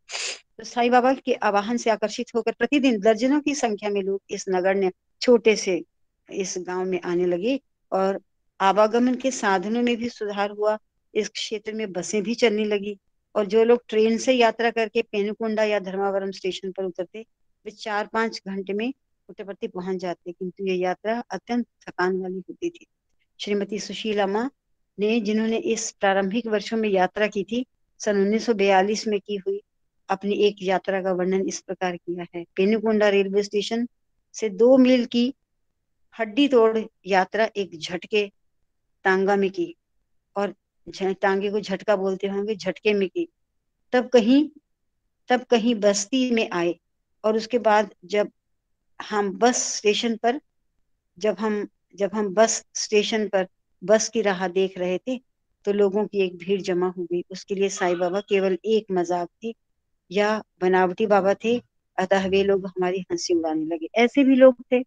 तो साईं बाबा के आवाहन से आकर्षित होकर प्रतिदिन दर्जनों की संख्या में लोग इस नगण्य छोटे से इस गांव में आने लगे, और आवागमन के साधनों में भी सुधार हुआ। इस क्षेत्र में बसें भी चलने लगी, और जो लोग ट्रेन से यात्रा करके पेनुकोंडा या धर्मावरम स्टेशन पर उतरते, वे 4-5 घंटे में पुट्टपर्थी पहुंच जाते, किंतु ये यात्रा अत्यंत थकान वाली होती थी। श्रीमती सुशीला माँ ने, जिन्होंने इस प्रारंभिक वर्षों में यात्रा की थी, सन 1942 में की हुई अपनी एक यात्रा का वर्णन इस प्रकार किया है। पेनुकोंडा रेलवे स्टेशन से 2 मील की हड्डी तोड़ यात्रा एक झटके टांगा में की, और टांगे को झटका बोलते होंगे, झटके में की। तब कहीं तब कहीं बस्ती में आए, और उसके बाद हम बस स्टेशन पर जब हम बस स्टेशन पर बस की राह देख रहे थे, तो लोगों की एक भीड़ जमा हो गई। उसके लिए साईं बाबा केवल एक मजाक थी या बनावटी बाबा थे, अतः वे लोग हमारी हंसी उड़ाने लगे। ऐसे भी लोग थे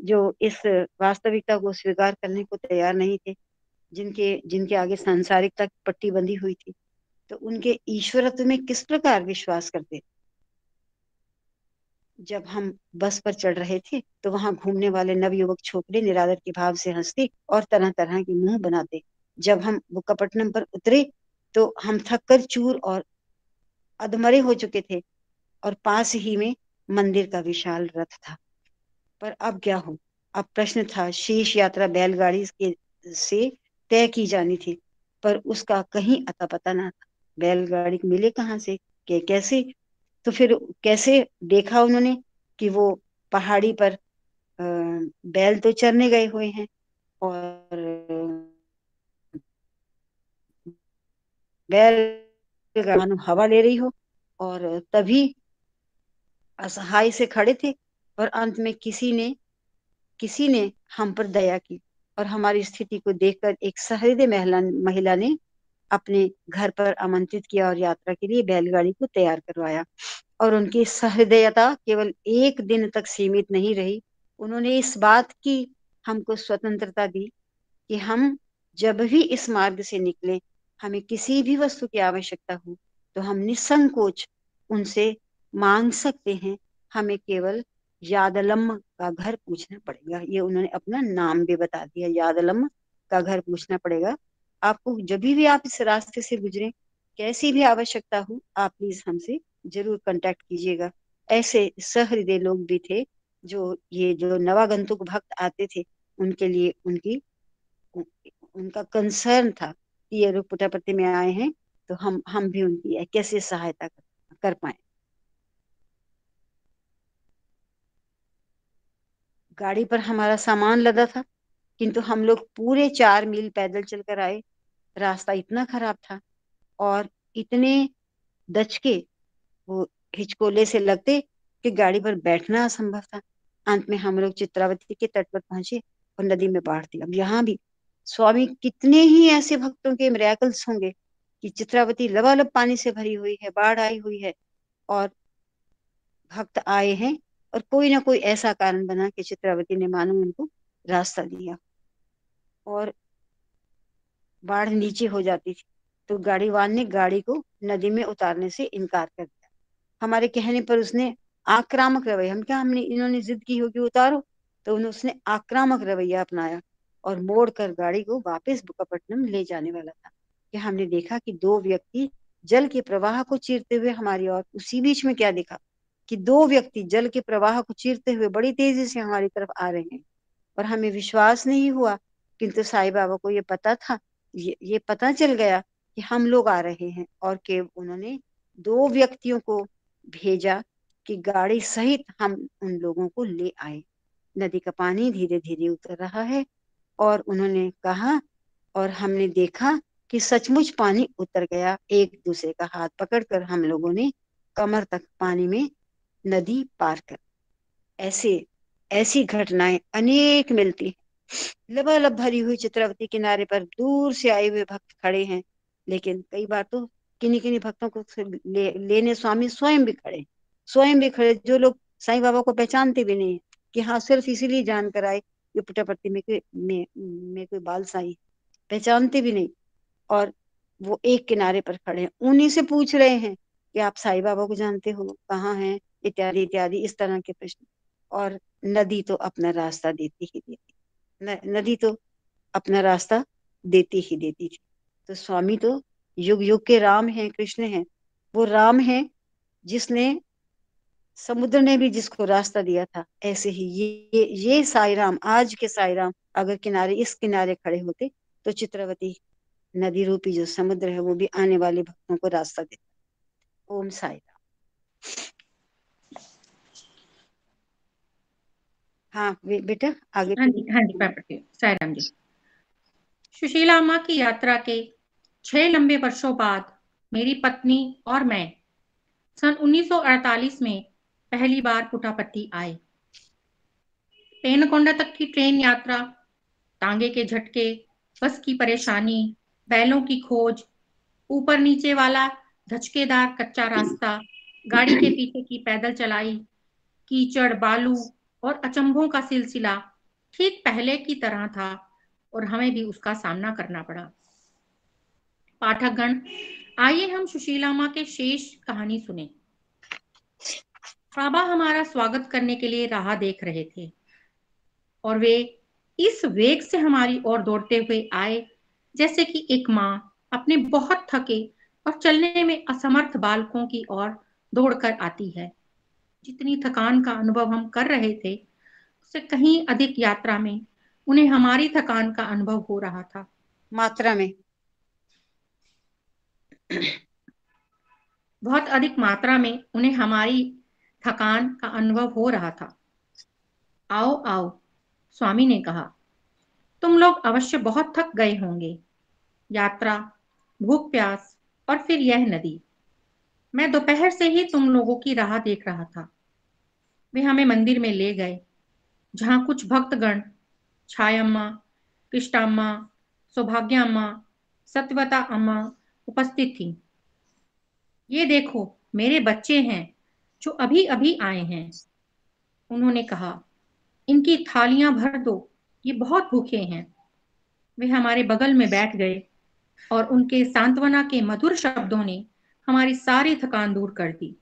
जो इस वास्तविकता को स्वीकार करने को तैयार नहीं थे, जिनके जिनके आगे सांसारिकता की पट्टी बंधी हुई थी, तो उनके ईश्वरत्व में किस प्रकार विश्वास करते। जब हम बस पर चढ़ रहे थे, तो वहां घूमने वाले नवयुवक छोकरे निरादर के भाव से हंसते और तरह तरह के मुंह बनाते। जब हम बुक्कापट्टनम पर उतरे, तो हम थक कर चूर और अधमरे हो चुके थे, और पास ही में मंदिर का विशाल रथ था। पर अब क्या हो? अब प्रश्न था, शेष यात्रा बैलगाड़ी के से तय की जानी थी, पर उसका कहीं अता पता ना था। बैलगाड़ी मिले कहाँ से, कैसे? तो फिर कैसे देखा उन्होंने कि वो पहाड़ी पर बैल तो चरने गए हुए हैं और बैल मानो हवा ले रही हो, और तभी असहाय से खड़े थे। और अंत में किसी ने हम पर दया की और हमारी स्थिति को देखकर एक सहृदय महिला ने अपने घर पर आमंत्रित किया और यात्रा के लिए बैलगाड़ी को तैयार करवाया। और उनकी सहृदयता केवल एक दिन तक सीमित नहीं रही। उन्होंने इस बात की हमको स्वतंत्रता दी कि हम जब भी इस मार्ग से निकले, हमें किसी भी वस्तु की आवश्यकता हो तो हम निसंकोच उनसे मांग सकते हैं। हमें केवल यादलम का घर पूछना पड़ेगा। ये उन्होंने अपना नाम भी बता दिया, यादलम का घर पूछना पड़ेगा। आपको जब भी आप इस रास्ते से गुजरे, कैसी भी आवश्यकता हो, आप प्लीज हमसे जरूर कांटेक्ट कीजिएगा। ऐसे सहृदय लोग भी थे जो नवागंतुक भक्त आते थे, उनके लिए उनका कंसर्न था कि ये लोग पुट्टपर्ती में आए हैं तो हम भी उनकी कैसे सहायता कर पाए। गाड़ी पर हमारा सामान लदा था, किंतु हम लोग पूरे 4 मील पैदल चलकर आए। रास्ता इतना खराब था और इतने दचके वो हिचकोले से लगते कि गाड़ी पर बैठना असंभव था। अंत में हम लोग चित्रावती के तट पर पहुंचे और नदी में बाढ़ थी। अब यहाँ भी स्वामी कितने ही ऐसे भक्तों के मिरेकल्स होंगे कि चित्रावती लबालब पानी से भरी हुई है, बाढ़ आई हुई है, और भक्त आए हैं और कोई ना कोई ऐसा कारण बना कि चित्रावती ने मानो उनको रास्ता दिया और बाढ़ नीचे हो जाती थी तो गाड़ीवान ने गाड़ी को नदी में उतारने से इनकार कर दिया। हमारे कहने पर उसने आक्रामक रवैया, हमने इन्होंने जिद की होगी उतारो, तो उसने आक्रामक रवैया अपनाया और मोड़ कर गाड़ी को वापस बुक्कापट्टनम ले जाने वाला था कि हमने देखा कि 2 व्यक्ति जल के प्रवाह को चीरते हुए हमारी ओर, उसी बीच में क्या देखा कि 2 व्यक्ति जल के प्रवाह को चीरते हुए बड़ी तेजी से हमारी तरफ आ रहे हैं। और हमें विश्वास नहीं हुआ, किंतु साईं बाबा को ये पता था, ये पता चल गया कि हम लोग आ रहे हैं, और कि उन्होंने 2 व्यक्तियों को भेजा कि गाड़ी सहित हम उन लोगों को ले आए। नदी का पानी धीरे धीरे उतर रहा है और उन्होंने कहा, और हमने देखा कि सचमुच पानी उतर गया। एक दूसरे का हाथ पकड़कर हम लोगों ने कमर तक पानी में नदी पार कर। ऐसे ऐसी घटनाएं अनेक मिलती हैं। लबालब भरी हुई चित्रावती किनारे पर दूर से आए हुए भक्त खड़े हैं, लेकिन कई बार तो किन्हीं किन्हीं भक्तों को लेने स्वामी स्वयं भी खड़े, जो लोग साईं बाबा को पहचानते भी नहीं है कि हाँ सिर्फ इसीलिए जानकर आए कि पुट्टपर्ती में कोई बाल साईं, पहचानते भी नहीं, और वो एक किनारे पर खड़े हैं। उन्हीं से पूछ रहे हैं कि आप साईं बाबा को जानते हो, कहाँ हैं, इत्यादि इत्यादि इस तरह के प्रश्न। और नदी तो अपना रास्ता देती ही देती, नदी तो अपना रास्ता देती ही देती थी। तो स्वामी तो युग युग के राम हैं, कृष्ण हैं। वो राम हैं जिसने, समुद्र ने भी जिसको रास्ता दिया था, ऐसे ही ये साईं राम, आज के साईं राम अगर इस किनारे खड़े होते तो चित्रवती नदी रूपी जो समुद्र है वो भी आने वाले भक्तों को रास्ता देता। ओम साईं राम। हाँ बेटा आगे हाँ जी, हाँ जी, मैं पढ़ती हूँ। साईं राम जी। सुशीला अम्मा की यात्रा के 6 लंबे वर्षों बाद मेरी पत्नी और मैं सन 1948 में पहली बार पुट्टपर्ती आए। पेनकोंडा तक की ट्रेन यात्रा, टांगे के झटके, बस की परेशानी, बैलों की खोज, ऊपर नीचे वाला धचकेदार कच्चा रास्ता, गाड़ी के पीछे की पैदल चलाई, कीचड़, बालू और अचंभों का सिलसिला ठीक पहले की तरह था और हमें भी उसका सामना करना पड़ा। पाठकगण, आइए हम सुशीला माँ के शेष कहानी सुने। बाबा हमारा स्वागत करने के लिए राह देख रहे थे और वे इस वेग से हमारी ओर दौड़ते हुए आए जैसे कि एक माँ अपने बहुत थके और चलने में असमर्थ बालकों की ओर दौड़कर आती है। जितनी थकान का अनुभव हम कर रहे थे उससे कहीं अधिक यात्रा में उन्हें हमारी थकान का अनुभव हो रहा था। मात्रा में, बहुत अधिक मात्रा में उन्हें हमारी थकान का अनुभव हो रहा था। आओ आओ, स्वामी ने कहा, तुम लोग अवश्य बहुत थक गए होंगे। यात्रा, भूख प्यास और फिर यह नदी। मैं दोपहर से ही तुम लोगों की राह देख रहा था। वे हमें मंदिर में ले गए, जहां कुछ भक्तगण, छायम्मा, कृष्णाम्मा, सौभाग्याम्मा, सत्यवता अम्मा उपस्थित थी। ये देखो, मेरे बच्चे हैं जो अभी अभी आए हैं, उन्होंने कहा। इनकी थालियां भर दो, ये बहुत भूखे हैं। वे हमारे बगल में बैठ गए और उनके सांत्वना के मधुर शब्दों ने हमारी सारी थकान दूर कर दी।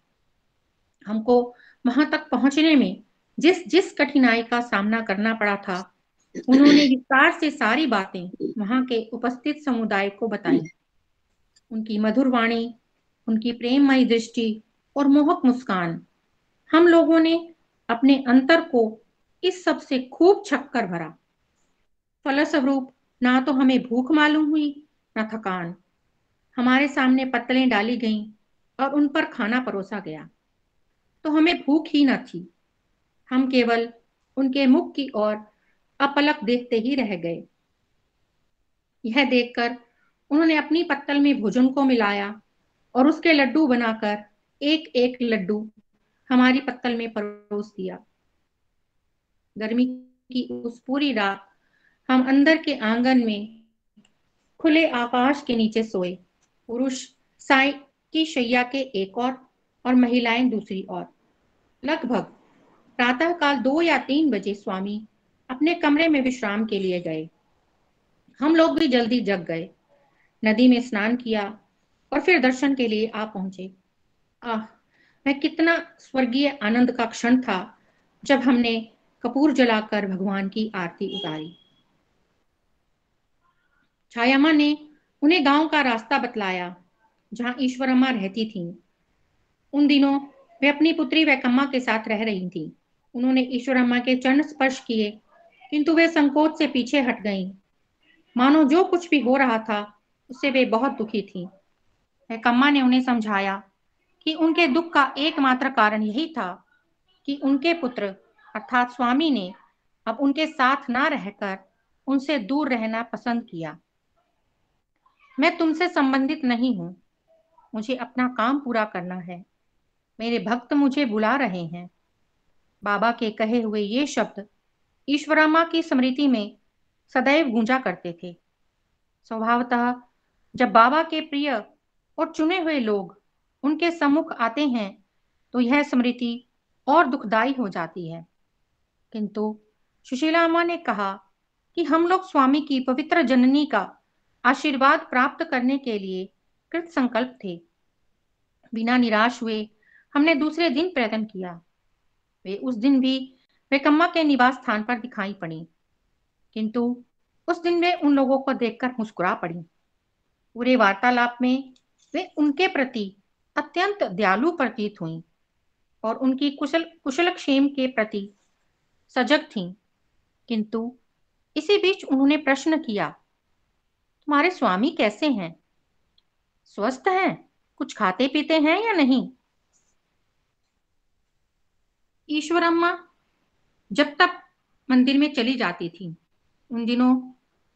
हमको वहां तक पहुंचने में जिस जिस कठिनाई का सामना करना पड़ा था, उन्होंने विस्तार से सारी बातें वहां के उपस्थित समुदाय को बताई। उनकी मधुर वाणी, उनकी प्रेममयी दृष्टि और मोहक मुस्कान, हम लोगों ने अपने अंतर को इस सब से खूब छक्कर भरा। फलस्वरूप ना तो हमें भूख मालूम हुई, ना थकान। हमारे सामने पत्तलें डाली गईं और उन पर खाना परोसा गया, तो हमें भूख ही न थी। हम केवल उनके मुख की ओर अपलक देखते ही रह गए। यह देखकर उन्होंने अपनी पत्तल में भोजन को मिलाया और उसके लड्डू बनाकर एक एक लड्डू हमारी पत्तल में परोस दिया। गर्मी की उस पूरी रात हम अंदर के आंगन में खुले आकाश के नीचे सोए। पुरुष साई की शैया के एक और महिलाएं दूसरी ओर। लगभग प्रातःकाल 2 या 3 बजे स्वामी अपने कमरे में विश्राम के लिए गए। हम लोग भी जल्दी जग गए, नदी में स्नान किया और फिर दर्शन के लिए आ पहुंचे। आह, मैं कितना स्वर्गीय आनंद का क्षण था जब हमने कपूर जलाकर भगवान की आरती उतारी। छायामा ने उन्हें गांव का रास्ता बतलाया जहां ईश्वरम्मा रहती थीं। उन दिनों वे अपनी पुत्री वैकम्मा के साथ रह रही थीं। उन्होंने ईश्वरम्मा के चरण स्पर्श किए, किंतु वे संकोच से पीछे हट गईं, मानो जो कुछ भी हो रहा था उससे वे बहुत दुखी थीं। वैकम्मा ने उन्हें समझाया कि उनके दुख का एकमात्र कारण यही था कि उनके पुत्र अर्थात स्वामी ने अब उनके साथ ना रहकर उनसे दूर रहना पसंद किया। मैं तुमसे संबंधित नहीं हूं, मुझे अपना काम पूरा करना है। मेरे भक्त मुझे बुला रहे हैं। बाबा के कहे हुए ये शब्द ईश्वरामा की स्मृति में सदैव गूंजा करते थे। स्वभावतः जब बाबा के प्रिय और चुने हुए लोग उनके सम्मुख आते हैं तो यह स्मृति और दुखदाई हो जाती है। किंतु सुशीला अम्मा ने कहा कि हम लोग स्वामी की पवित्र जननी का आशीर्वाद प्राप्त करने के लिए कृत संकल्प थे। बिना निराश हुए हमने दूसरे दिन प्रयत्न किया। वे उस दिन भी वेकम्मा के निवास स्थान पर दिखाई पड़ी, किंतु उस दिन वे उन लोगों को देखकर मुस्कुरा पड़ी। पूरे वार्तालाप में वे उनके प्रति अत्यंत दयालु प्रतीत हुईं और उनकी कुशलक्षेम के प्रति सजग थीं। किंतु इसी बीच उन्होंने प्रश्न किया, तुम्हारे स्वामी कैसे हैं? स्वस्थ हैं? कुछ खाते पीते हैं या नहीं? ईश्वरम्मा जब तक मंदिर में चली जाती थी, उन दिनों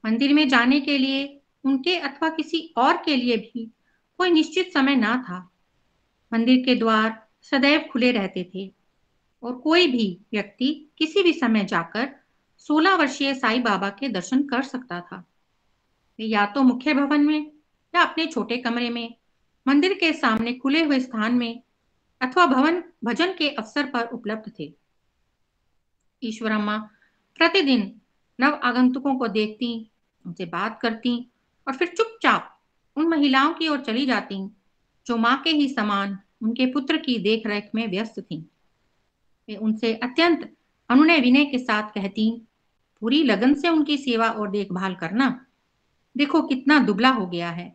मंदिर में जाने के लिए उनके अथवा किसी और के लिए भी कोई निश्चित समय ना था। मंदिर के द्वार सदैव खुले रहते थे और कोई भी व्यक्ति किसी भी समय जाकर 16 वर्षीय साईं बाबा के दर्शन कर सकता था। वे या तो मुख्य भवन में या अपने छोटे कमरे में, मंदिर के सामने खुले हुए स्थान में अथवा भजन के अवसर पर उपलब्ध थे। ईश्वरम्मा प्रतिदिन नव आगंतुकों को देखती, उनसे बात करती और फिर चुपचाप उन महिलाओं की ओर चली जाती जो माँ के ही समान उनके पुत्र की देखरेख में व्यस्त थीं। वे उनसे अत्यंत अनुनय विनय के साथ कहती, पूरी लगन से उनकी सेवा और देखभाल करना। देखो कितना दुबला हो गया है,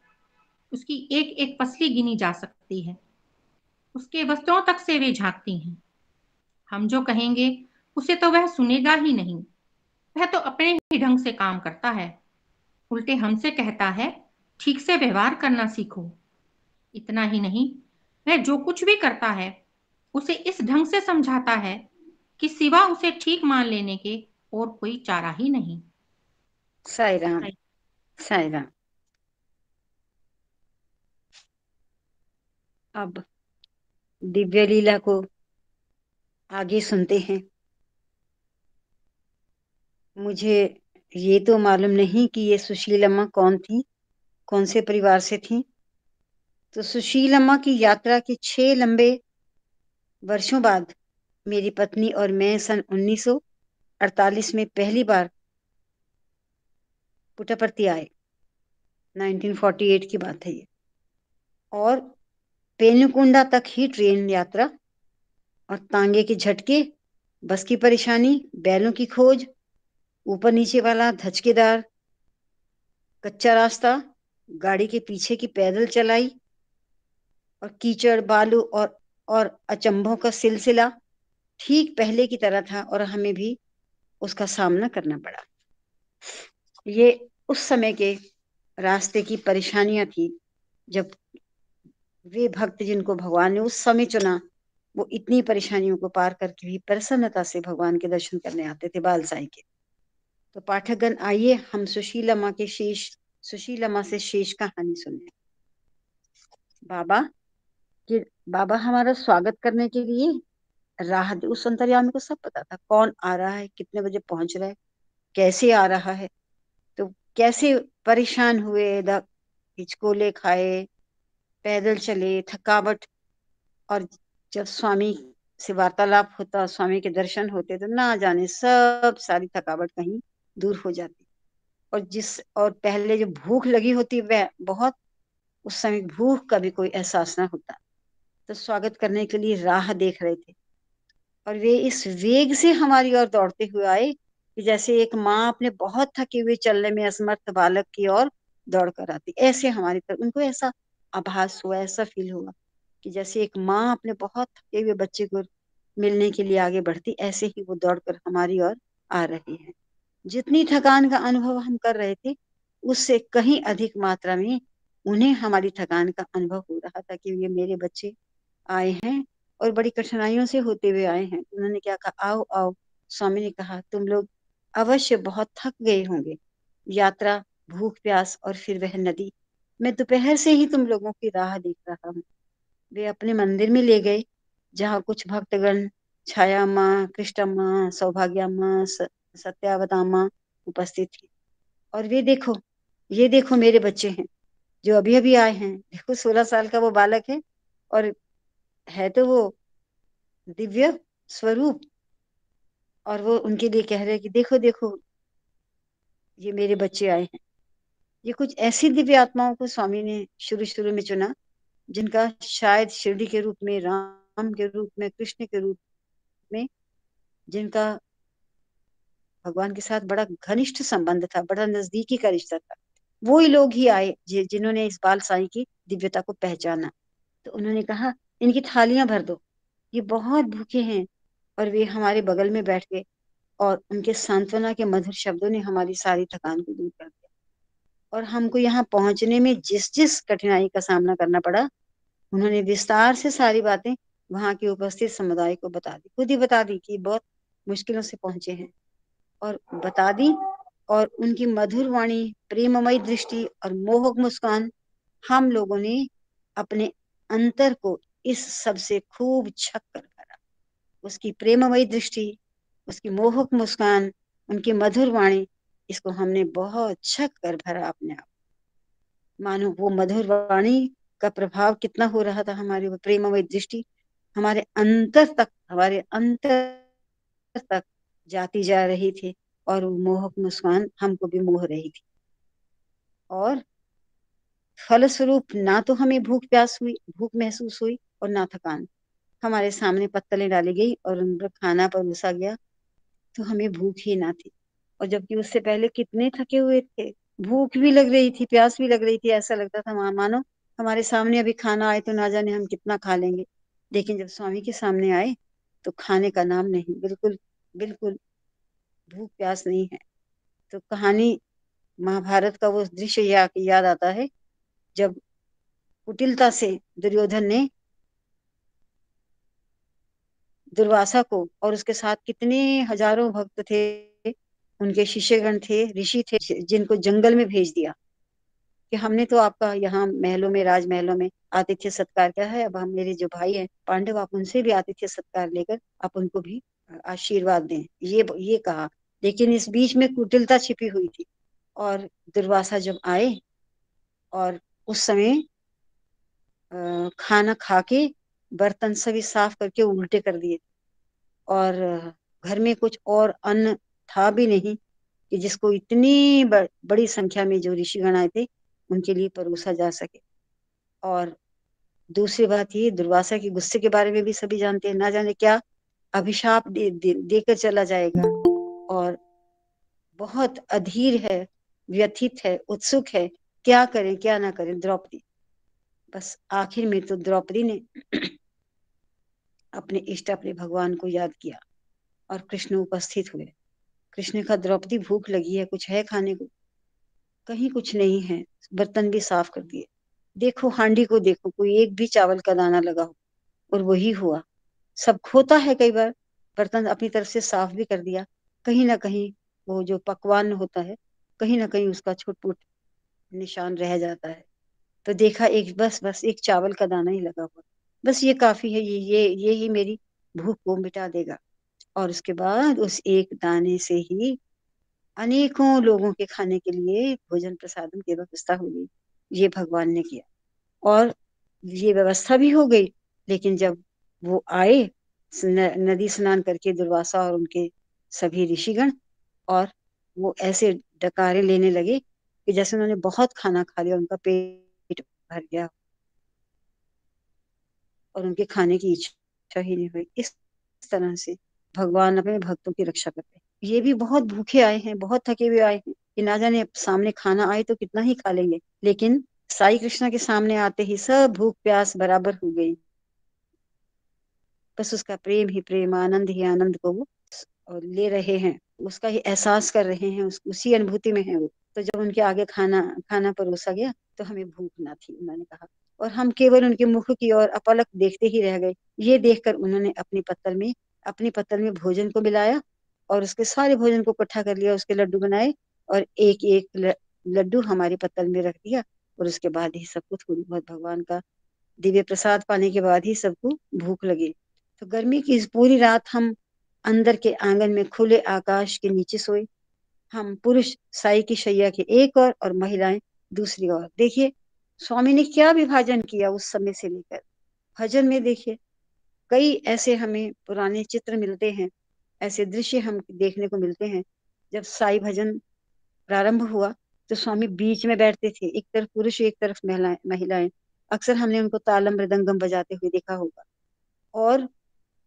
उसकी एक एक पसली गिनी जा सकती है। उसके वस्त्रों तक से वे झांकती हैं। हम जो कहेंगे उसे तो वह सुनेगा ही नहीं। वह तो अपने ही ढंग से काम करता है, उल्टे हमसे कहता है ठीक से व्यवहार करना सीखो। इतना ही नहीं, वह जो कुछ भी करता है उसे इस ढंग से समझाता है कि सिवा उसे ठीक मान लेने के और कोई चारा ही नहीं। साई राम, साई राम। अब दिव्य लीला को आगे सुनते हैं। मुझे ये तो मालूम नहीं कि ये सुशील अम्मा कौन थी, कौन से परिवार से थी। तो सुशील अम्मा की यात्रा के 6 लंबे वर्षों बाद मेरी पत्नी और मैं सन 1948 में पहली बार पुट्टपर्ती आए। 1948 की बात है ये। और पेनुकुंडा तक ही ट्रेन यात्रा और तांगे के झटके, बस की परेशानी, बैलों की खोज, ऊपर नीचे वाला धचकेदार कच्चा रास्ता, गाड़ी के पीछे की पैदल चलाई और कीचड़ बालू और अचंभों का सिलसिला ठीक पहले की तरह था और हमें भी उसका सामना करना पड़ा। ये उस समय के रास्ते की परेशानियां थी जब वे भक्त जिनको भगवान ने उस समय चुना वो इतनी परेशानियों को पार करके भी प्रसन्नता से भगवान के दर्शन करने आते थे बाल साईं के। तो पाठकगण आइए हम सुशील अम्मा से शेष कहानी सुने। बाबा कि बाबा हमारा स्वागत करने के लिए राह उस अंतर्यामी को सब पता था कौन आ रहा है, कितने बजे पहुंच रहा है, कैसे आ रहा है। तो कैसे परेशान हुए, हिचकोले खाए, पैदल चले, थकावट। और जब स्वामी से वार्तालाप होता, स्वामी के दर्शन होते तो ना जाने सब सारी थकावट कहीं दूर हो जाती। और पहले जो भूख लगी होती वह बहुत, उस समय भूख का भी कोई एहसास ना होता। तो स्वागत करने के लिए राह देख रहे थे और वे इस वेग से हमारी ओर दौड़ते हुए आए कि जैसे एक माँ अपने बहुत थके हुए चलने में असमर्थ बालक की ओर दौड़ कर आती। ऐसे हमारी तरफ उनको ऐसा आभास हुआ, ऐसा फील हुआ कि जैसे एक माँ अपने बहुत थके हुए बच्चे को मिलने के लिए आगे बढ़ती, ऐसे ही वो दौड़कर हमारी ओर आ रही है। जितनी थकान का अनुभव हम कर रहे थे उससे कहीं अधिक मात्रा में उन्हें हमारी थकान का अनुभव हो रहा था कि ये मेरे बच्चे आए हैं और बड़ी कठिनाइयों से होते हुए आए हैं। उन्होंने क्या कहा, आओ आओ। स्वामी ने कहा तुम लोग अवश्य बहुत थक गए होंगे, यात्रा, भूख प्यास और फिर वह नदी। मैं दोपहर से ही तुम लोगों की राह देख रहा हूँ। वे अपने मंदिर में ले गए जहाँ कुछ भक्तगण, छाया माँ, कृष्ण माँ, सौभाग्या माँ, सत्यावता माँ उपस्थित थी। और वे देखो, ये देखो मेरे बच्चे हैं जो अभी अभी आए हैं। देखो 16 साल का वो बालक है और है तो वो दिव्य स्वरूप। और वो उनके लिए कह रहे हैं कि देखो देखो ये मेरे बच्चे आए हैं। ये कुछ ऐसी दिव्य आत्माओं को स्वामी ने शुरू शुरू में चुना जिनका शायद शिरडी के रूप में, राम के रूप में, कृष्ण के रूप में, जिनका भगवान के साथ बड़ा घनिष्ठ संबंध था, बड़ा नजदीकी का रिश्ता था। वो ही लोग ही आए जिन्होंने इस बाल साईं की दिव्यता को पहचाना। तो उन्होंने कहा इनकी थालियां भर दो, ये बहुत भूखे हैं। और वे हमारे बगल में बैठ गए और उनके सांत्वना के मधुर शब्दों ने हमारी सारी थकान को दूर कर दिया। और हमको यहाँ पहुंचने में जिस जिस कठिनाई का सामना करना पड़ा उन्होंने विस्तार से सारी बातें वहां के उपस्थित समुदाय को बता दी, खुद ही बता दी कि बहुत मुश्किलों से पहुंचे हैं और बता दी। और उनकी मधुर वाणी, प्रेममयी दृष्टि और मोहक मुस्कान हम लोगों ने अपने अंतर को इस सब से खूब छक कर भरा। उसकी प्रेममयी दृष्टि, उसकी मोहक मुस्कान, उनकी मधुर वाणी, इसको हमने बहुत छक कर भरा अपने आप। मानो वो मधुर वाणी का प्रभाव कितना हो रहा था, हमारी वो प्रेममयी दृष्टि हमारे अंतर तक जाती जा रही थी और वो मोहक मुस्कान हमको भी मोह रही थी। और फलस्वरूप ना तो हमें भूख महसूस हुई और ना थकान। हमारे सामने पत्तलें डाली गई और उन पर खाना परोसा गया तो हमें भूख ही ना थी। और जबकि उससे पहले कितने थके हुए थे, भूख भी लग रही थी, प्यास भी लग रही थी, ऐसा लगता था मानो हमारे सामने अभी खाना आए तो ना जाने हम कितना खा लेंगे। लेकिन जब स्वामी के सामने आए तो खाने का नाम नहीं, बिल्कुल बिल्कुल भूख प्यास नहीं है। तो कहानी महाभारत का वो दृश्य याद आता है जब कुटिलता से दुर्योधन ने दुर्वासा को और उसके साथ कितने हजारों भक्त थे, उनके शिष्यगण थे, ऋषि थे, जिनको जंगल में भेज दिया कि हमने तो आपका यहाँ महलों में, राजमहलों में आतिथ्य सत्कार किया है, अब हम, मेरे जो भाई हैं पांडव, आप उनसे भी आतिथ्य सत्कार लेकर आप उनको भी आशीर्वाद दें, ये कहा। लेकिन इस बीच में कुटिलता छिपी हुई थी। और दुर्वासा जब आए और उस समय खाना खा के बर्तन सभी साफ करके उल्टे कर दिए, और घर में कुछ और अन्न था भी नहीं कि जिसको इतनी बड़ी संख्या में जो ऋषिगण आए थे उनके लिए परोसा जा सके। और दूसरी बात ये, दुर्वासा के गुस्से के बारे में भी सभी जानते हैं, ना जाने क्या अभिशाप देकर चला जाएगा। और बहुत अधीर है, व्यथित है, उत्सुक है, क्या करें क्या ना करें द्रौपदी। बस आखिर में तो द्रौपदी ने अपने इष्ट, अपने भगवान को याद किया और कृष्ण उपस्थित हुए। कृष्ण ने कहा, द्रौपदी भूख लगी है, कुछ है खाने को? कहीं कुछ नहीं है, बर्तन भी साफ कर दिए, देखो हांडी को देखो, कोई एक भी चावल का दाना लगा हो। और वही हुआ, सब खोता है कई बार, बर्तन अपनी तरफ से साफ भी कर दिया, कहीं ना कहीं वो जो पकवान होता है कहीं ना कहीं उसका छुटपुट निशान रह जाता है। तो देखा एक, बस बस एक चावल का दाना ही लगा हुआ, बस ये काफी है, ये ही मेरी भूख को मिटा देगा। और उसके बाद उस एक दाने से ही अनेकों लोगों के खाने के लिए भोजन प्रसादन की व्यवस्था हो गई। ये भगवान ने किया और ये व्यवस्था भी हो गई। लेकिन जब वो आए नदी स्नान करके, दुर्वासा और उनके सभी ऋषिगण, और वो ऐसे डकारे लेने लगे कि जैसे उन्होंने बहुत खाना खा लिया, उनका पेट भर गया और उनके खाने की इच्छा ही नहीं हुई। इस तरह से भगवान अपने भक्तों की रक्षा करते हैं। ये भी बहुत भूखे आए हैं, बहुत थके हुए आए हैं कि ना जाने सामने खाना आए तो कितना ही खा लेंगे, लेकिन साई कृष्णा के सामने आते ही सब भूख प्यास बराबर हो गई। बस उसका प्रेम ही प्रेम, आनंद ही आनंद को वो और ले रहे हैं, उसका ही एहसास कर रहे हैं, उसी अनुभूति में है वो। तो जब उनके आगे खाना खाना परोसा गया तो हमें भूख ना थी, उन्होंने कहा, और हम केवल उनके मुख की ओर अपलक देखते ही रह गए। ये देखकर उन्होंने अपनी पत्तल में भोजन को मिलाया और उसके सारे भोजन को इकट्ठा कर लिया, उसके लड्डू बनाए और एक एक लड्डू हमारी पत्तल में रख दिया। और उसके बाद ही सबको थोड़ी बहुत भगवान का दिव्य प्रसाद पाने के बाद ही सबको भूख लगी। तो गर्मी की इस पूरी रात हम अंदर के आंगन में खुले आकाश के नीचे सोए। हम पुरुष साई की शैया के एक और महिलाएं दूसरी ओर। देखिए स्वामी ने क्या विभाजन किया उस समय से लेकर। भजन में देखिए कई ऐसे हमें पुराने चित्र मिलते हैं, ऐसे दृश्य हम देखने को मिलते हैं। जब साई भजन प्रारंभ हुआ तो स्वामी बीच में बैठते थे, एक तरफ पुरुष एक तरफ महिलाएं। अक्सर हमने उनको तालम मृदंगम बजाते हुए देखा होगा। और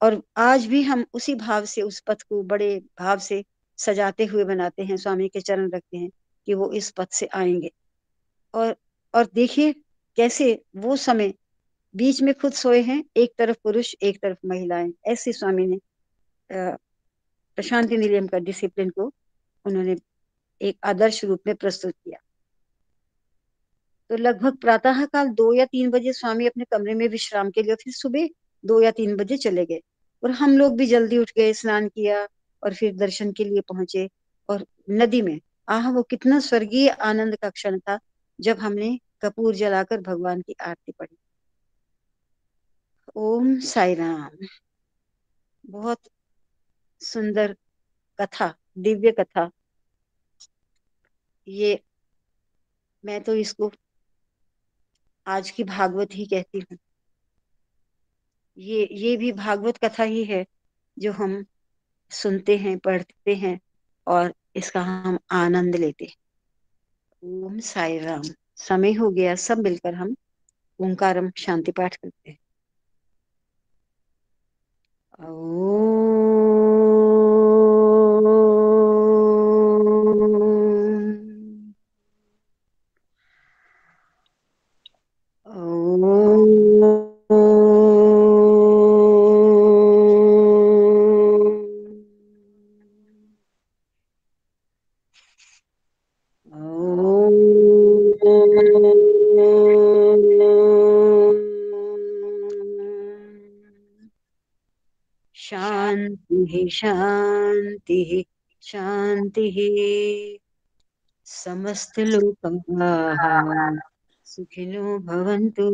और आज भी हम उसी भाव से उस पथ को बड़े भाव से सजाते हुए बनाते हैं, स्वामी के चरण रखते हैं कि वो इस पथ से आएंगे। और और देखिए कैसे वो समय बीच में खुद सोए हैं, एक तरफ पुरुष एक तरफ महिलाएं। ऐसे स्वामी ने प्रशांति निलयम का डिसिप्लिन को उन्होंने एक आदर्श रूप में प्रस्तुत किया। तो लगभग प्रातः काल 2 या 3 बजे स्वामी अपने कमरे में विश्राम के लिए, फिर सुबह 2 या 3 बजे चले गए। और हम लोग भी जल्दी उठ गए, स्नान किया और फिर दर्शन के लिए पहुंचे। और नदी में वो कितना स्वर्गीय आनंद का क्षण था जब हमने कपूर जलाकर भगवान की आरती पढ़ी। ओम साई राम। बहुत सुंदर कथा, दिव्य कथा। ये मैं तो इसको आज की भागवत ही कहती हूँ। ये भी भागवत कथा ही है जो हम सुनते हैं, पढ़ते हैं और इसका हम आनंद लेते हैं। ओम साई राम। समय हो गया, सब मिलकर हम ओंकारम शांति पाठ करते हैं। शांति शांति शांति। समस्त लोकाः सुखिनो भवन्तु।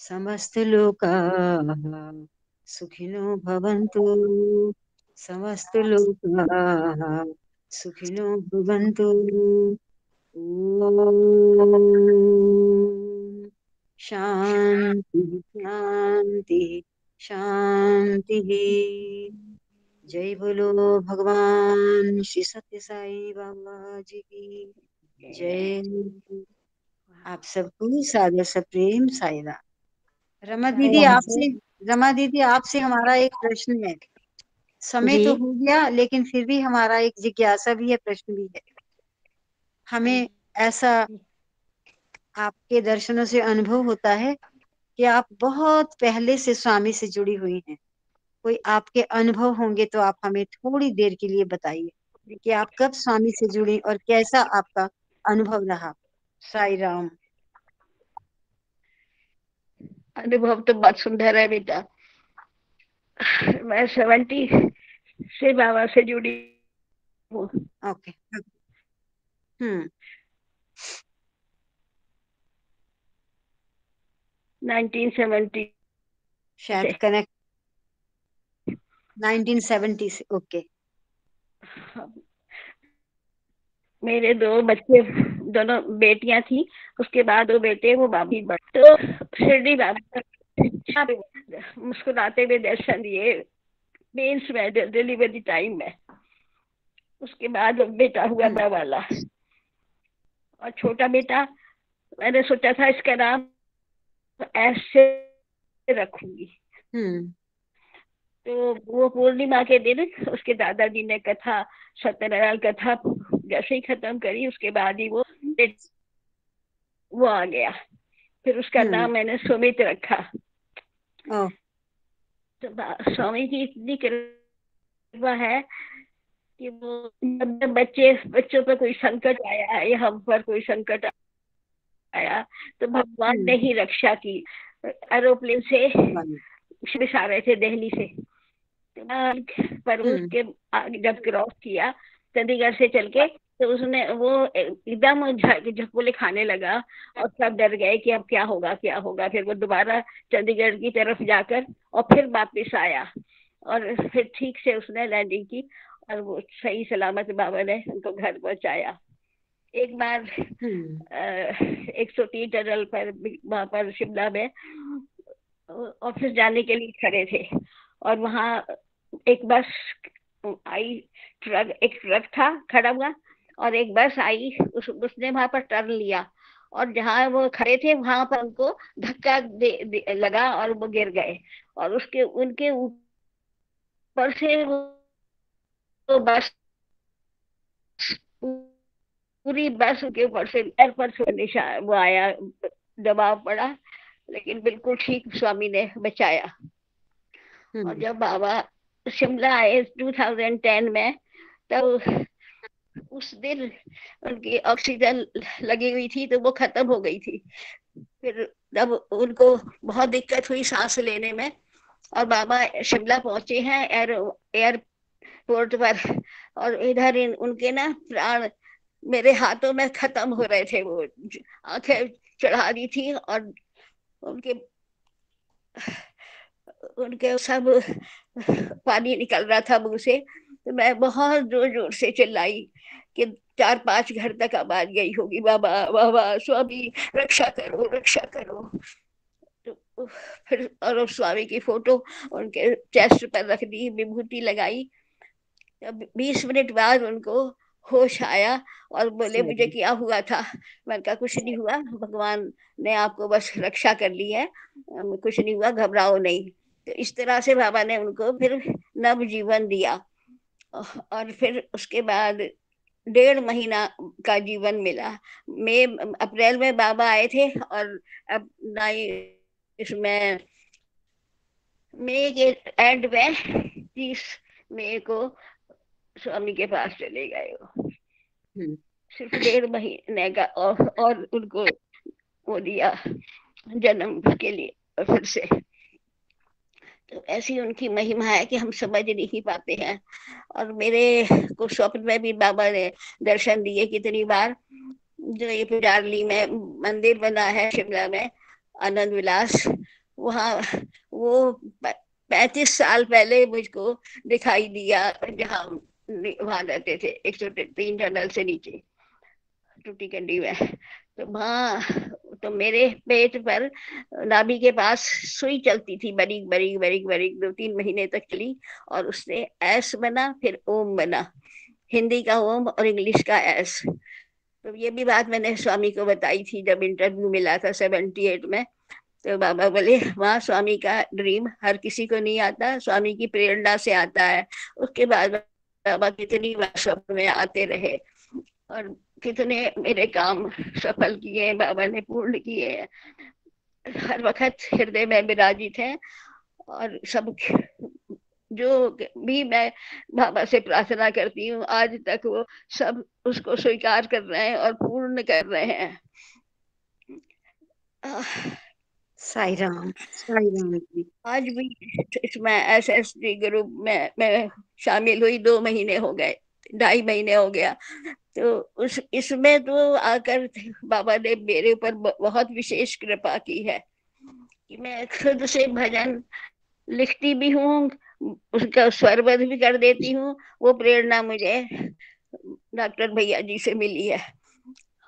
समस्त लोकाः सुखिनो भवन्तु। समस्त लोकाः सुखिनो भवन्तु। ओम शांति शांति शांति। जय बोलो भगवान श्री सत्य साई बाबा जी की जय। आप सबको सादर सप्रेम साईराम। रमा दीदी आपसे हमारा एक प्रश्न है। समय जी तो हो गया लेकिन फिर भी हमारा एक जिज्ञासा भी है, प्रश्न भी है। हमें ऐसा आपके दर्शनों से अनुभव होता है कि आप बहुत पहले से स्वामी से जुड़ी हुई हैं। कोई आपके अनुभव होंगे तो आप हमें थोड़ी देर के लिए बताइए कि आप कब स्वामी से जुड़ी और कैसा आपका अनुभव रहा। साई राम। अनुभव तो बहुत सुंदर है बेटा। मैं 70 से बाबा से जुड़ी हूँ। ओके। हम्म 1970 शायद से। कनेक्ट 1970 से। ओके। मेरे दो बच्चे, दोनों बेटियां थी, उसके बाद दो बेटे, वो बाबी बड़ तो शिरडी बाबा मुस्कुराते हुए दर्शन दिए पेन्स में, डिलीवरी टाइम में। उसके बाद बेटा हुआ बड़ा वाला, और छोटा बेटा मैंने सोचा था इसका नाम ऐसे रखूंगी। तो वो पूर्णिमा के दिन उसके दादाजी ने कथा, सत्यनारायण कथा जैसे ही खत्म करी, उसके बाद ही वो आ गया। फिर उसका नाम मैंने सुमित रखा। तो स्वामी की इतनी कृपा है कि वो बच्चों पर कोई संकट आया या हम पर कोई संकट आया तो भगवान ने ही रक्षा की। एरोप्लेन से आ रहे थे दिल्ली से, पर उसके जब क्रॉस किया चंडीगढ़ से चल के, तो उसने वो एकदम झकोले खाने लगा और सब डर गए कि अब क्या होगा क्या होगा। फिर वो दोबारा चंडीगढ़ की तरफ जाकर और फिर वापस आया और फिर ठीक से उसने लैंडिंग की और वो सही सलामत बाबा ने उनको घर पहुंचाया। एक बार 103 टनल पर वहां पर शिमला में ऑफिस जाने के लिए खड़े थे और वहां एक बस आई, एक ट्रक था खड़ा हुआ और एक बस आई, उसने वहां पर टर्न लिया और जहां वो खड़े थे वहां पर उनको धक्का लगा और वो गिर गए और उनके ऊपर से वो बस, पूरी बस के ऊपर से पैर पर वो आया, दबाव पड़ा, लेकिन बिल्कुल ठीक स्वामी ने बचाया। और जब बाबा शिमला आए 2010 में, तब उस दिन उनकी ऑक्सीजन लगी हुई थी तो वो खत्म हो गई थी। फिर जब उनको बहुत दिक्कत हुई सांस लेने में और बाबा शिमला पहुंचे हैं एयरपोर्ट पर, और इधर उनके ना प्राण मेरे हाथों में खत्म हो रहे थे। वो आंखें चढ़ा दी थी और उनके सब पानी निकल रहा था मुंह से। तो मैं बहुत जोर जोर से चिल्लाई कि 4-5 घर तक आवाज गई होगी, बाबा बाबा स्वामी रक्षा करो रक्षा करो। तो फिर और स्वामी की फोटो उनके चेस्ट पर रख दी, विभूति लगाई। 20 मिनट बाद उनको होश आया और बोले मुझे क्या हुआ था। मैंने कहा कुछ नहीं हुआ, भगवान ने आपको बस रक्षा कर ली है, कुछ नहीं हुआ, घबराओ नहीं। तो इस तरह से बाबा ने उनको फिर नव जीवन दिया और फिर उसके बाद 1.5 महीना का जीवन मिला। अप्रैल में बाबा आए थे और अब इसमें मई के एंड में 30 मई को स्वामी के पास चले गए। सिर्फ 1.5 महीने का और उनको वो दिया जन्म के लिए फिर से। तो ऐसी उनकी महिमा है कि हम समझ नहीं पाते हैं। और मेरे को स्वप्न में भी बाबा ने दर्शन दिए कितनी बार। जो ये पुजारली में मंदिर बना है शिमला में, आनंद विलास, वहाँ वो 35 साल पहले मुझको दिखाई दिया, जहाँ वहां रहते थे 103 टनल से नीचे टूटी कंडी में। तो वहाँ तो मेरे पेट पर नाभि के पास सुई चलती थी, बारीक बारीक बारीक बारीक, 2-3 महीने तक चली। और उससे एस बना, फिर ओम बना, हिंदी का ओम और इंग्लिश का एस। तो ये भी बात मैंने स्वामी को बताई थी जब इंटरव्यू मिला था 78 में। तो बाबा बोले वहाँ स्वामी का ड्रीम हर किसी को नहीं आता, स्वामी की प्रेरणा से आता है। उसके बाद बाबा कितनी बार स्वप्न में आते रहे और कितने मेरे काम सफल किए हैं बाबा ने, पूर्ण किए हैं। हर वक्त हृदय में विराजित है। और सब जो भी मैं बाबा से प्रार्थना करती हूँ आज तक, वो सब उसको स्वीकार कर रहे हैं और पूर्ण कर रहे हैं। साई राम, साई राम जी। आज भी इसमें SSD ग्रुप में मैं शामिल हुई, 2 महीने हो गए, 2.5 महीने हो गया। तो उस इसमें तो आकर बाबा ने मेरे ऊपर बहुत विशेष कृपा की है कि मैं खुद से भजन लिखती भी हूँ, उसका स्वरबद्ध भी कर देती हूँ। वो प्रेरणा मुझे डॉक्टर भैया जी से मिली है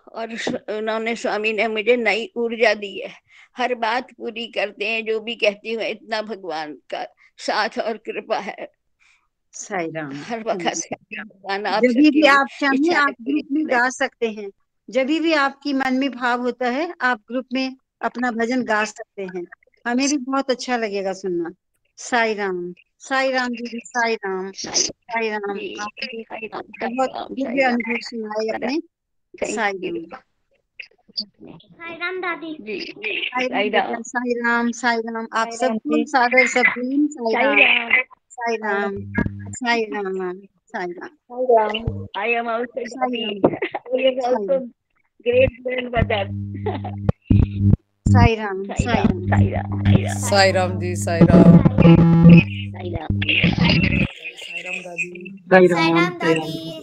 और उन्होंने, स्वामी ने मुझे नई ऊर्जा दी है। हर बात पूरी करते हैं जो भी कहती हूँ, इतना भगवान का साथ और कृपा है साई राम। हर वक्त। जब भी आप चाहें आप ग्रुप में गा सकते हैं, जब भी आपकी मन में भाव होता है आप ग्रुप में अपना भजन गा सकते हैं। हमें भी बहुत अच्छा लगेगा सुनना। साई राम, साई राम जी, साई राम, साई राम। आपने बहुत दिव्य अनुभव सुनाए अपने। साई राम, साई राम दादी। साई राम, साई राम, साई राम। आप सबको सागर सब दिन Sai Ram, Sai Ram, Sai Ram, Sai Ram. I am also happy. I am also great grandmother. Sai Ram, Sai Ram, Sai Ram ji, Sai Ram, Sai Ram दादी।